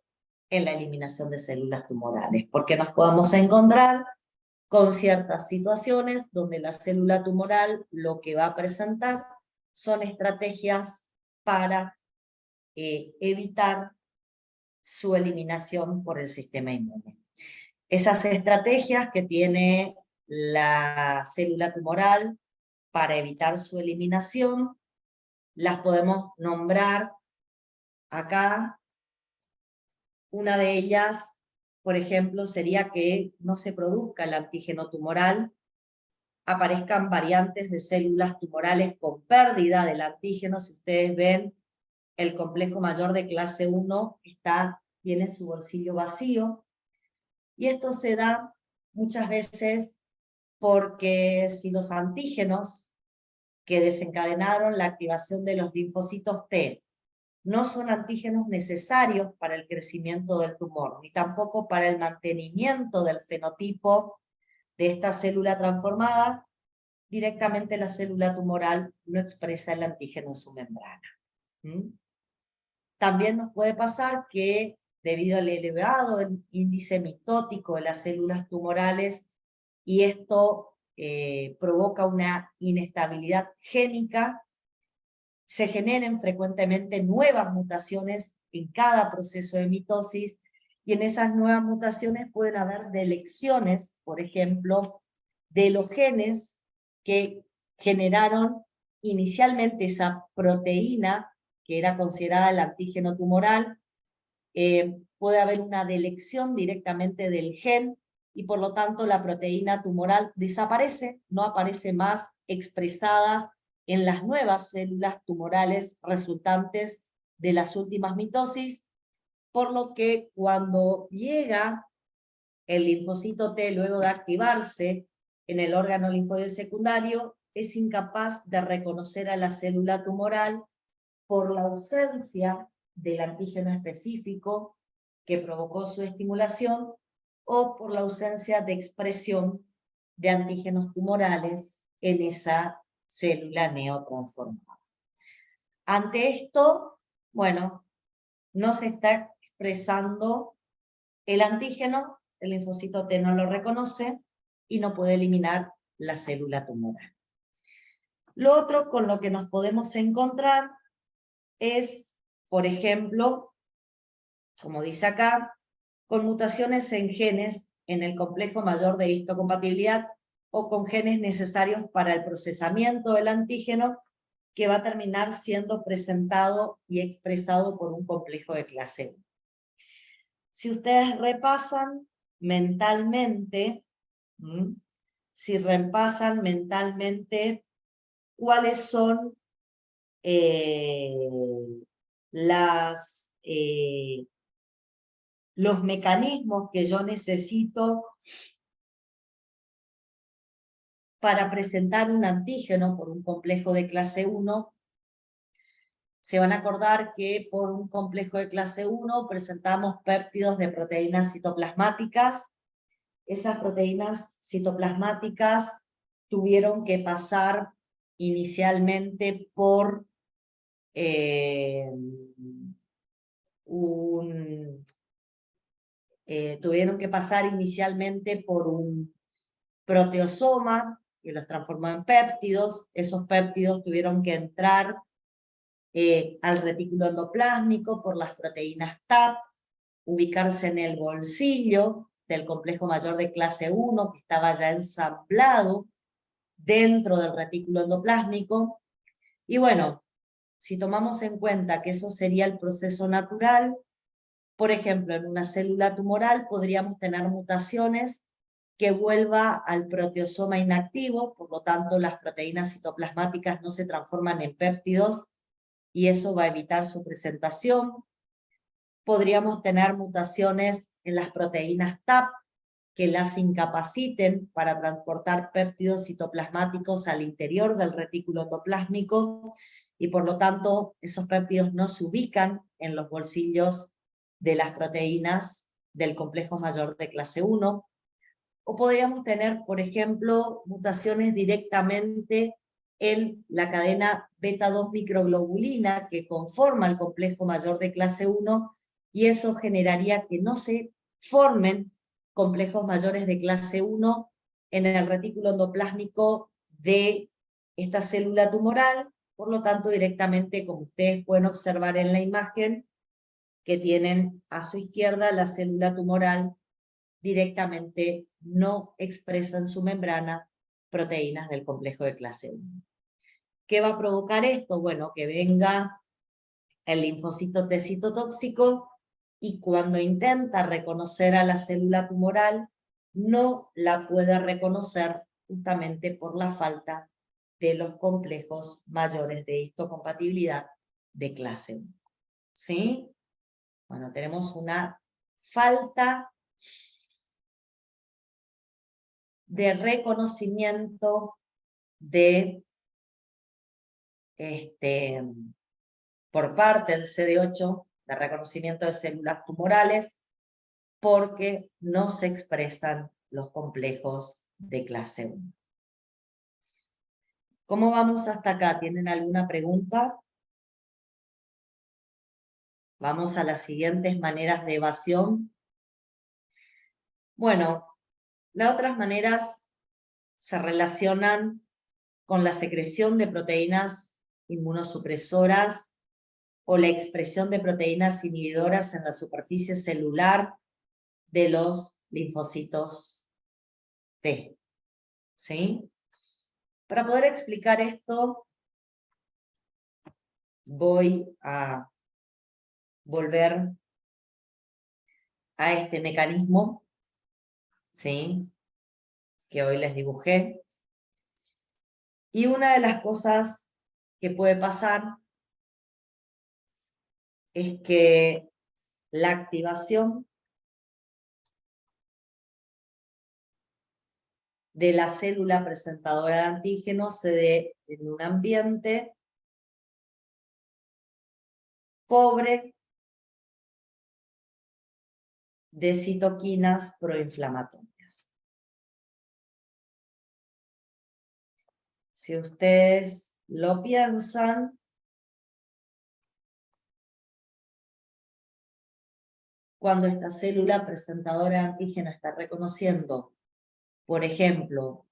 en la eliminación de células tumorales, porque nos podemos encontrar con ciertas situaciones donde la célula tumoral lo que va a presentar son estrategias para evitar su eliminación por el sistema inmune. Esas estrategias que tiene la célula tumoral para evitar su eliminación, las podemos nombrar acá. Una de ellas, por ejemplo, sería que no se produzca el antígeno tumoral, aparezcan variantes de células tumorales con pérdida del antígeno. Si ustedes ven, el complejo mayor de clase 1 tiene su bolsillo vacío, y esto se da muchas veces porque si los antígenos que desencadenaron la activación de los linfocitos T no son antígenos necesarios para el crecimiento del tumor, ni tampoco para el mantenimiento del fenotipo de esta célula transformada, directamente la célula tumoral no expresa el antígeno en su membrana. También nos puede pasar que, debido al elevado índice mitótico de las células tumorales, y esto provoca una inestabilidad génica, se generen frecuentemente nuevas mutaciones en cada proceso de mitosis, y en esas nuevas mutaciones pueden haber deleciones, por ejemplo, de los genes que generaron inicialmente esa proteína que era considerada el antígeno tumoral. Puede haber una delección directamente del gen, y por lo tanto la proteína tumoral desaparece, no aparece más expresadas en las nuevas células tumorales resultantes de las últimas mitosis, por lo que cuando llega el linfocito T luego de activarse en el órgano linfoide secundario, es incapaz de reconocer a la célula tumoral por la ausencia del antígeno específico que provocó su estimulación o por la ausencia de expresión de antígenos tumorales en esa célula neotransformada. Ante esto, bueno, no se está expresando el antígeno, el linfocito T no lo reconoce y no puede eliminar la célula tumoral. Lo otro con lo que nos podemos encontrar es, por ejemplo, como dice acá, con mutaciones en genes en el complejo mayor de histocompatibilidad o con genes necesarios para el procesamiento del antígeno que va a terminar siendo presentado y expresado por un complejo de clase 1. Si ustedes repasan mentalmente, cuáles son los mecanismos que yo necesito para presentar un antígeno por un complejo de clase 1, se van a acordar que por un complejo de clase 1 presentamos péptidos de proteínas citoplasmáticas. Esas proteínas citoplasmáticas tuvieron que pasar inicialmente por un proteosoma que los transformó en péptidos. Esos péptidos tuvieron que entrar al retículo endoplásmico por las proteínas TAP, ubicarse en el bolsillo del complejo mayor de clase 1, que estaba ya ensamblado dentro del retículo endoplásmico. Y bueno, si tomamos en cuenta que eso sería el proceso natural, por ejemplo, en una célula tumoral podríamos tener mutaciones que vuelva al proteosoma inactivo, por lo tanto las proteínas citoplasmáticas no se transforman en péptidos y eso va a evitar su presentación. Podríamos tener mutaciones en las proteínas TAP que las incapaciten para transportar péptidos citoplasmáticos al interior del retículo endoplásmico y por lo tanto esos péptidos no se ubican en los bolsillos de las proteínas del complejo mayor de clase 1. O podríamos tener, por ejemplo, mutaciones directamente en la cadena beta-2 microglobulina que conforma el complejo mayor de clase 1 y eso generaría que no se formen complejos mayores de clase 1 en el retículo endoplásmico de esta célula tumoral. Por lo tanto, directamente, como ustedes pueden observar en la imagen, que tienen a su izquierda la célula tumoral, directamente no expresa en su membrana proteínas del complejo de clase 1. ¿Qué va a provocar esto? Bueno, que venga el linfocito T citotóxico y cuando intenta reconocer a la célula tumoral, no la puede reconocer justamente por la falta de los complejos mayores de histocompatibilidad de clase 1. ¿Sí? Bueno, tenemos una falta de reconocimiento de por parte del CD8, de reconocimiento de células tumorales, porque no se expresan los complejos de clase 1. ¿Cómo vamos hasta acá? ¿Tienen alguna pregunta? Vamos a las siguientes maneras de evasión. Bueno, las otras maneras se relacionan con la secreción de proteínas inmunosupresoras o la expresión de proteínas inhibidoras en la superficie celular de los linfocitos T. ¿Sí? Para poder explicar esto, voy a volver a este mecanismo, ¿sí?, que hoy les dibujé. Y una de las cosas que puede pasar es que la activación de la célula presentadora de antígenos se dé en un ambiente pobre de citoquinas proinflamatorias. Si ustedes lo piensan, cuando esta célula presentadora de antígeno está reconociendo, por ejemplo,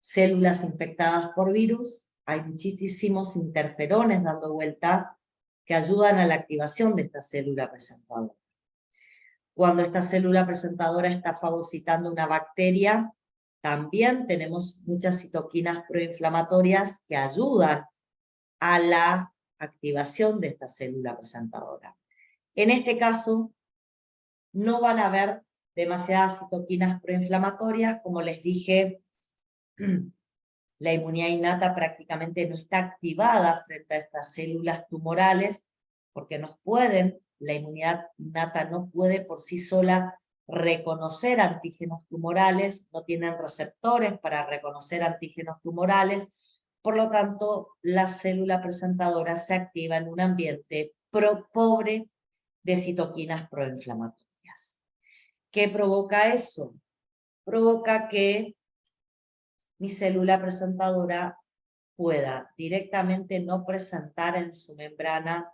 células infectadas por virus, hay muchísimos interferones dando vuelta que ayudan a la activación de esta célula presentadora. Cuando esta célula presentadora está fagocitando una bacteria, también tenemos muchas citoquinas proinflamatorias que ayudan a la activación de esta célula presentadora. En este caso, no van a haber demasiadas citoquinas proinflamatorias, como les dije, la inmunidad innata prácticamente no está activada frente a estas células tumorales, porque la inmunidad innata no puede por sí sola reconocer antígenos tumorales, no tienen receptores para reconocer antígenos tumorales, por lo tanto, la célula presentadora se activa en un ambiente pobre de citoquinas proinflamatorias. ¿Qué provoca eso? Provoca que mi célula presentadora pueda directamente no presentar en su membrana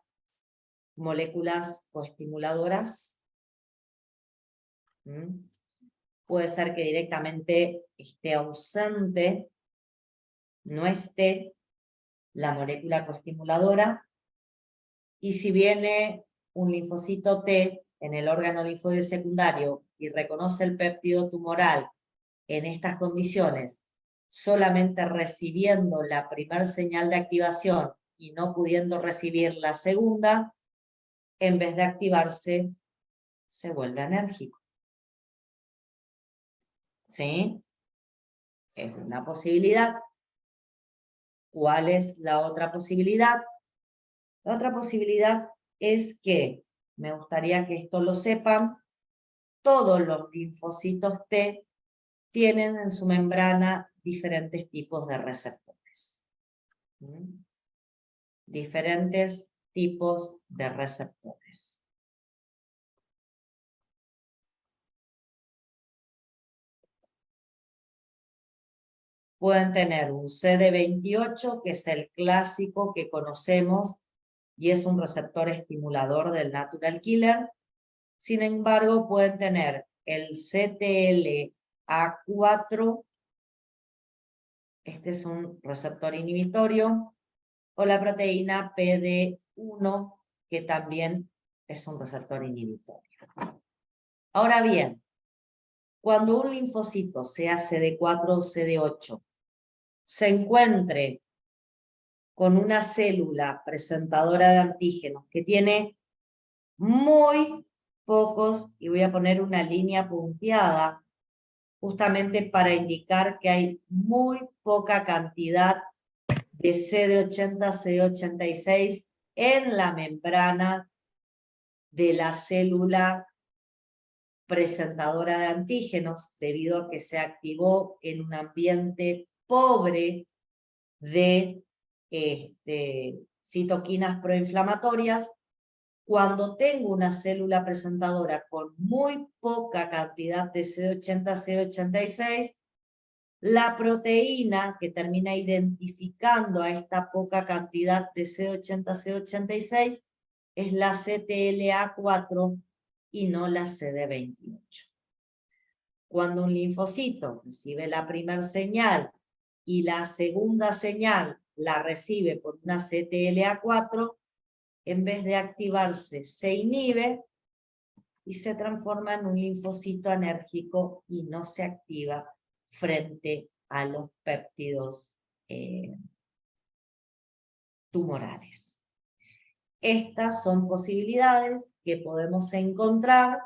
moléculas coestimuladoras. Puede ser que directamente esté ausente, no esté la molécula coestimuladora, y si viene un linfocito T en el órgano linfoide secundario y reconoce el péptido tumoral en estas condiciones, solamente recibiendo la primera señal de activación y no pudiendo recibir la segunda, en vez de activarse, se vuelve enérgico. ¿Sí? Es una posibilidad. ¿Cuál es la otra posibilidad? La otra posibilidad es que, me gustaría que esto lo sepan, todos los linfocitos T tienen en su membrana diferentes tipos de receptores. Diferentes tipos de receptores. Pueden tener un CD28, que es el clásico que conocemos, y es un receptor estimulador del natural killer. Sin embargo, pueden tener el CTLA4, este es un receptor inhibitorio, o la proteína PD1, que también es un receptor inhibitorio. Ahora bien, cuando un linfocito, sea CD4 o CD8, se encuentre con una célula presentadora de antígenos que tiene muy pocos, y voy a poner una línea punteada, justamente para indicar que hay muy poca cantidad de CD80, CD86 en la membrana de la célula presentadora de antígenos, debido a que se activó en un ambiente pobre de citoquinas proinflamatorias. Cuando tengo una célula presentadora con muy poca cantidad de CD80, CD86, la proteína que termina identificando a esta poca cantidad de CD80, CD86 es la CTLA4 y no la CD28. Cuando un linfocito recibe la primera señal y la segunda señal la recibe por una CTLA4, en vez de activarse, se inhibe y se transforma en un linfocito enérgico y no se activa frente a los péptidos tumorales. Estas son posibilidades que podemos encontrar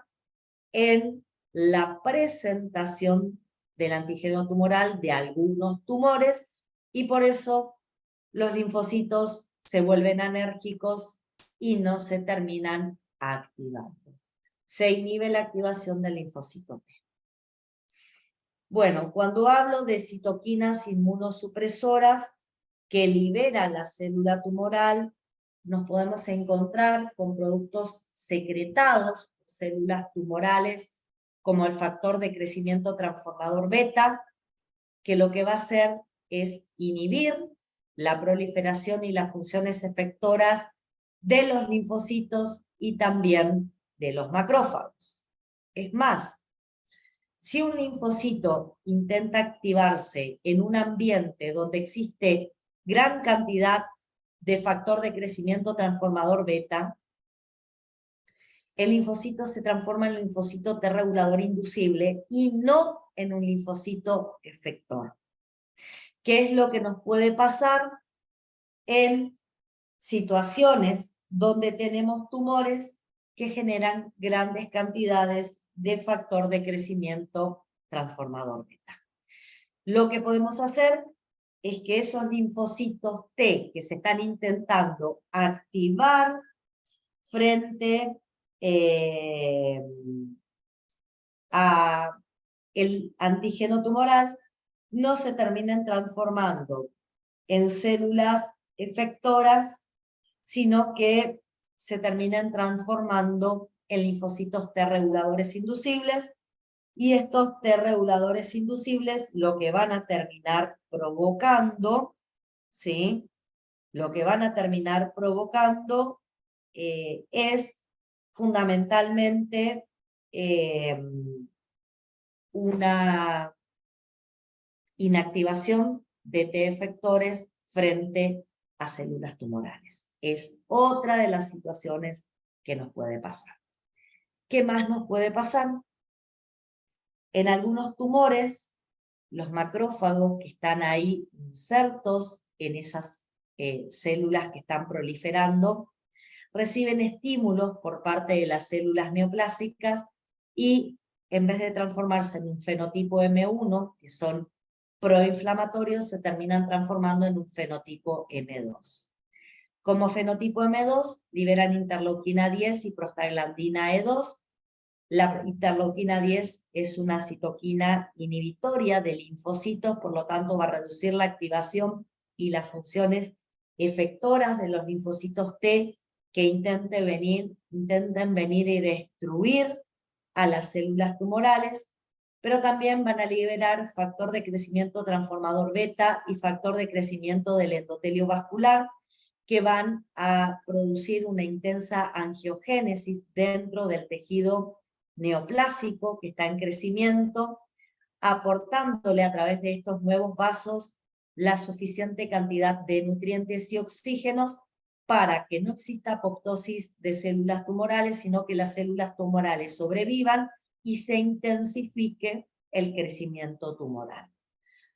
en la presentación del antígeno tumoral de algunos tumores, y por eso los linfocitos se vuelven enérgicos y no se terminan activando. se inhibe la activación del linfocito T. Bueno, cuando hablo de citoquinas inmunosupresoras que liberan la célula tumoral, nos podemos encontrar con productos secretados por células tumorales, como el factor de crecimiento transformador beta, que lo que va a hacer es inhibir la proliferación y las funciones efectoras de los linfocitos y también de los macrófagos. Es más, si un linfocito intenta activarse en un ambiente donde existe gran cantidad de factor de crecimiento transformador beta, el linfocito se transforma en linfocito T regulador inducible y no en un linfocito efector. ¿Qué es lo que nos puede pasar en situaciones donde tenemos tumores que generan grandes cantidades de factor de crecimiento transformador beta? Lo que podemos hacer es que esos linfocitos T que se están intentando activar frente a el antígeno tumoral no se terminen transformando en células efectoras, sino que se terminen transformando en linfocitos T reguladores inducibles, y estos T reguladores inducibles lo que van a terminar provocando, ¿sí? Lo que van a terminar provocando es fundamentalmente una inactivación de T efectores frente a células tumorales. Es otra de las situaciones que nos puede pasar. ¿Qué más nos puede pasar? En algunos tumores, los macrófagos que están ahí insertos en esas células que están proliferando, reciben estímulos por parte de las células neoplásicas y en vez de transformarse en un fenotipo M1, que son proinflamatorios, se terminan transformando en un fenotipo M2. Como fenotipo M2, liberan interleuquina 10 y prostaglandina E2. La interleuquina 10 es una citoquina inhibitoria de linfocitos, por lo tanto va a reducir la activación y las funciones efectoras de los linfocitos T que intenten venir y destruir a las células tumorales, pero también van a liberar factor de crecimiento transformador beta y factor de crecimiento del endotelio vascular, que van a producir una intensa angiogénesis dentro del tejido neoplásico que está en crecimiento, aportándole a través de estos nuevos vasos la suficiente cantidad de nutrientes y oxígenos para que no exista apoptosis de células tumorales, sino que las células tumorales sobrevivan y se intensifique el crecimiento tumoral.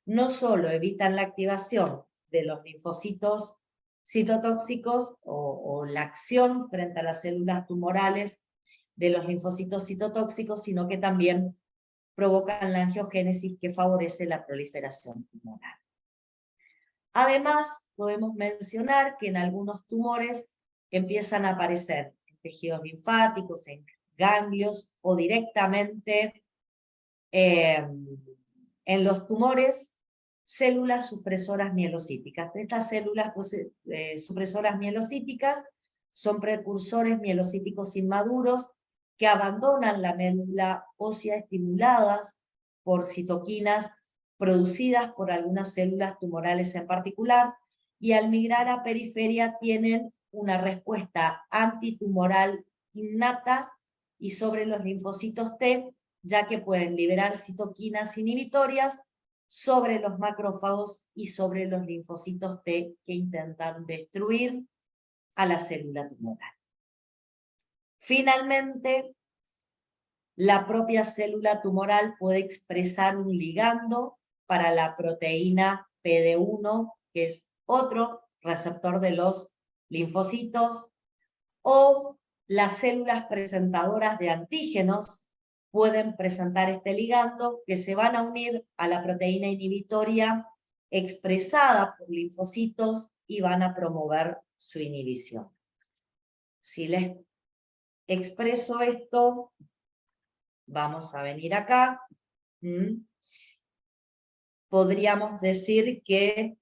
No solo evitan la activación de los linfocitos citotóxicos o la acción frente a las células tumorales de los linfocitos citotóxicos, sino que también provocan la angiogénesis que favorece la proliferación tumoral. Además, podemos mencionar que en algunos tumores empiezan a aparecer en tejidos linfáticos, en ganglios o directamente en los tumores, células supresoras mielocíticas. Estas células supresoras mielocíticas son precursores mielocíticos inmaduros que abandonan la médula ósea estimuladas por citoquinas producidas por algunas células tumorales en particular, y al migrar a periferia tienen una respuesta antitumoral innata y sobre los linfocitos T, ya que pueden liberar citoquinas inhibitorias sobre los macrófagos y sobre los linfocitos T que intentan destruir a la célula tumoral. Finalmente, la propia célula tumoral puede expresar un ligando para la proteína PD1, que es otro receptor de los linfocitos, o las células presentadoras de antígenos pueden presentar este ligando que se van a unir a la proteína inhibitoria expresada por linfocitos y van a promover su inhibición. Si les expreso esto, vamos a venir acá, podríamos decir que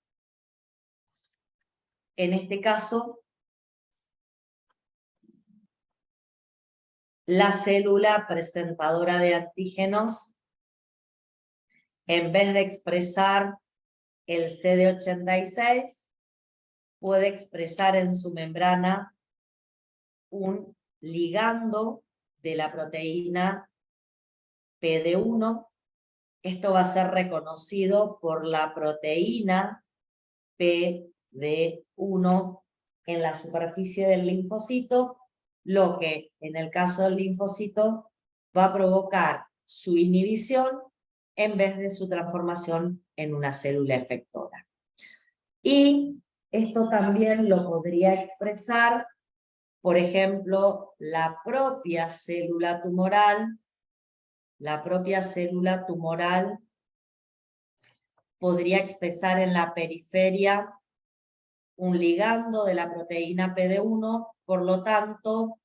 en este caso la célula presentadora de antígenos, en vez de expresar el CD86, puede expresar en su membrana un ligando de la proteína PD1. Esto va a ser reconocido por la proteína PD1 en la superficie del linfocito, lo que en el caso del linfocito va a provocar su inhibición en vez de su transformación en una célula efectora. Y esto también lo podría expresar, por ejemplo, la propia célula tumoral. La propia célula tumoral podría expresar en la periferia un ligando de la proteína PD1, por lo tanto,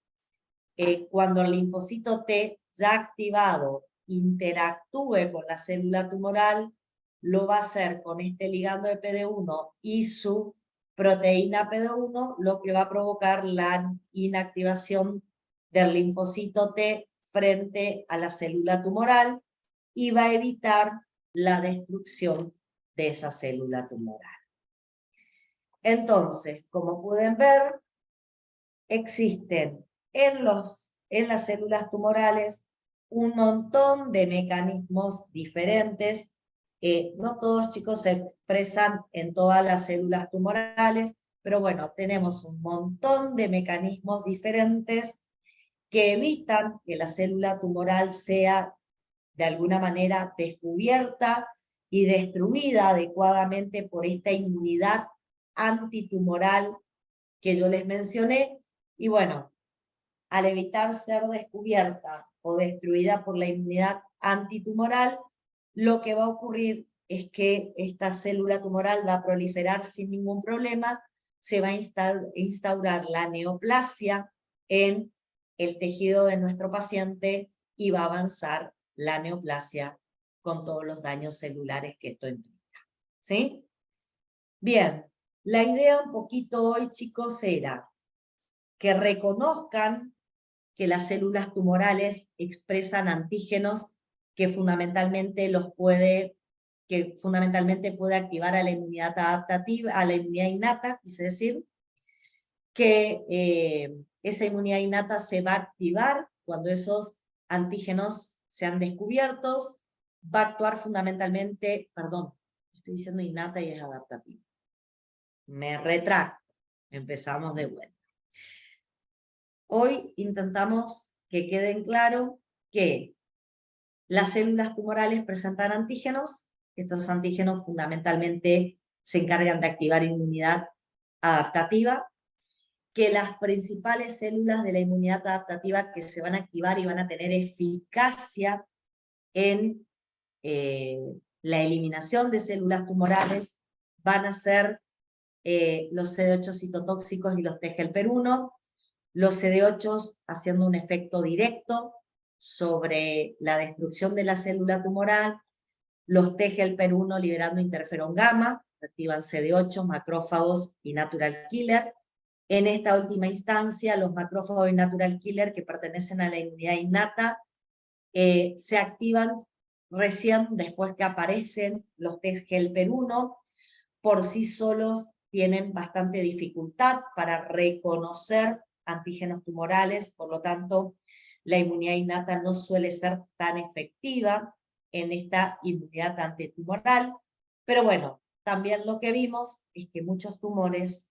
cuando el linfocito T ya activado interactúe con la célula tumoral, lo va a hacer con este ligando de PD1 y su proteína PD1, lo que va a provocar la inactivación del linfocito T frente a la célula tumoral y va a evitar la destrucción de esa célula tumoral. Entonces, como pueden ver, existen en las células tumorales un montón de mecanismos diferentes. No todos, chicos, se expresan en todas las células tumorales, pero bueno, tenemos un montón de mecanismos diferentes que evitan que la célula tumoral sea de alguna manera descubierta y destruida adecuadamente por esta inmunidad antitumoral que yo les mencioné. Y bueno, al evitar ser descubierta o destruida por la inmunidad antitumoral, lo que va a ocurrir es que esta célula tumoral va a proliferar sin ningún problema, se va a instaurar la neoplasia en el tejido de nuestro paciente y va a avanzar la neoplasia con todos los daños celulares que esto implica. ¿Sí? Bien, la idea un poquito hoy, chicos, era que reconozcan que las células tumorales expresan antígenos que fundamentalmente puede activar a la inmunidad adaptativa, a la inmunidad innata, quise decir, que esa inmunidad innata se va a activar cuando esos antígenos sean descubiertos, va a actuar fundamentalmente, perdón, estoy diciendo innata y es adaptativa. Me retracto, empezamos de vuelta. Hoy intentamos que queden claro que las células tumorales presentan antígenos. Estos antígenos fundamentalmente se encargan de activar inmunidad adaptativa, que las principales células de la inmunidad adaptativa que se van a activar y van a tener eficacia en la eliminación de células tumorales van a ser los CD8 citotóxicos y los T-helper1, los CD8 haciendo un efecto directo sobre la destrucción de la célula tumoral, los T-helper1 liberando interferón gamma, activan CD8, macrófagos y natural killer. En esta última instancia, los macrófagos y natural killer que pertenecen a la inmunidad innata se activan recién después que aparecen los T-helper1. Por sí solos tienen bastante dificultad para reconocer antígenos tumorales, por lo tanto, la inmunidad innata no suele ser tan efectiva en esta inmunidad antitumoral, pero bueno, también lo que vimos es que muchos tumores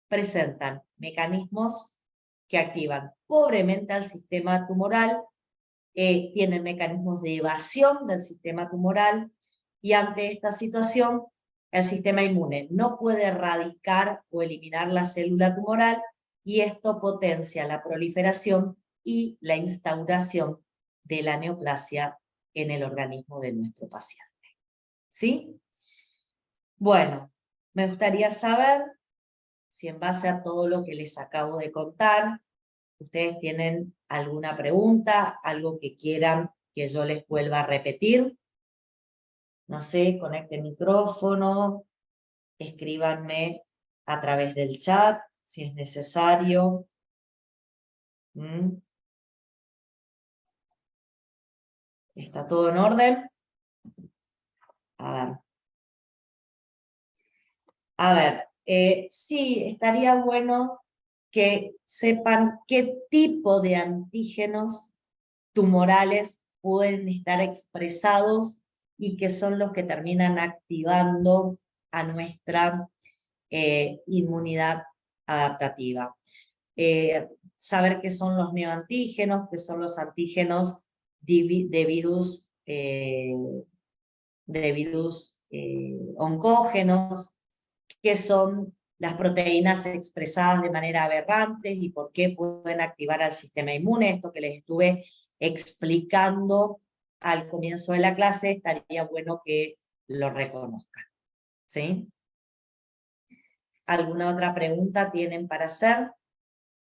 presentan mecanismos que activan pobremente al sistema tumoral, tienen mecanismos de evasión del sistema tumoral, y ante esta situación, el sistema inmune no puede erradicar o eliminar la célula tumoral, y esto potencia la proliferación y la instauración de la neoplasia en el organismo de nuestro paciente. ¿Sí? Bueno, me gustaría saber si en base a todo lo que les acabo de contar, ¿Ustedes tienen alguna pregunta, algo que quieran que yo les vuelva a repetir? No sé, conecten micrófono, escríbanme a través del chat, si es necesario. ¿Está todo en orden? A ver, sí, estaría bueno que sepan qué tipo de antígenos tumorales pueden estar expresados y que son los que terminan activando a nuestra inmunidad adaptativa. Saber qué son los neoantígenos, qué son los antígenos de virus oncógenos, qué son las proteínas expresadas de manera aberrante y por qué pueden activar al sistema inmune. Esto que les estuve explicando al comienzo de la clase, estaría bueno que lo reconozcan. ¿Sí? ¿Alguna otra pregunta tienen para hacer?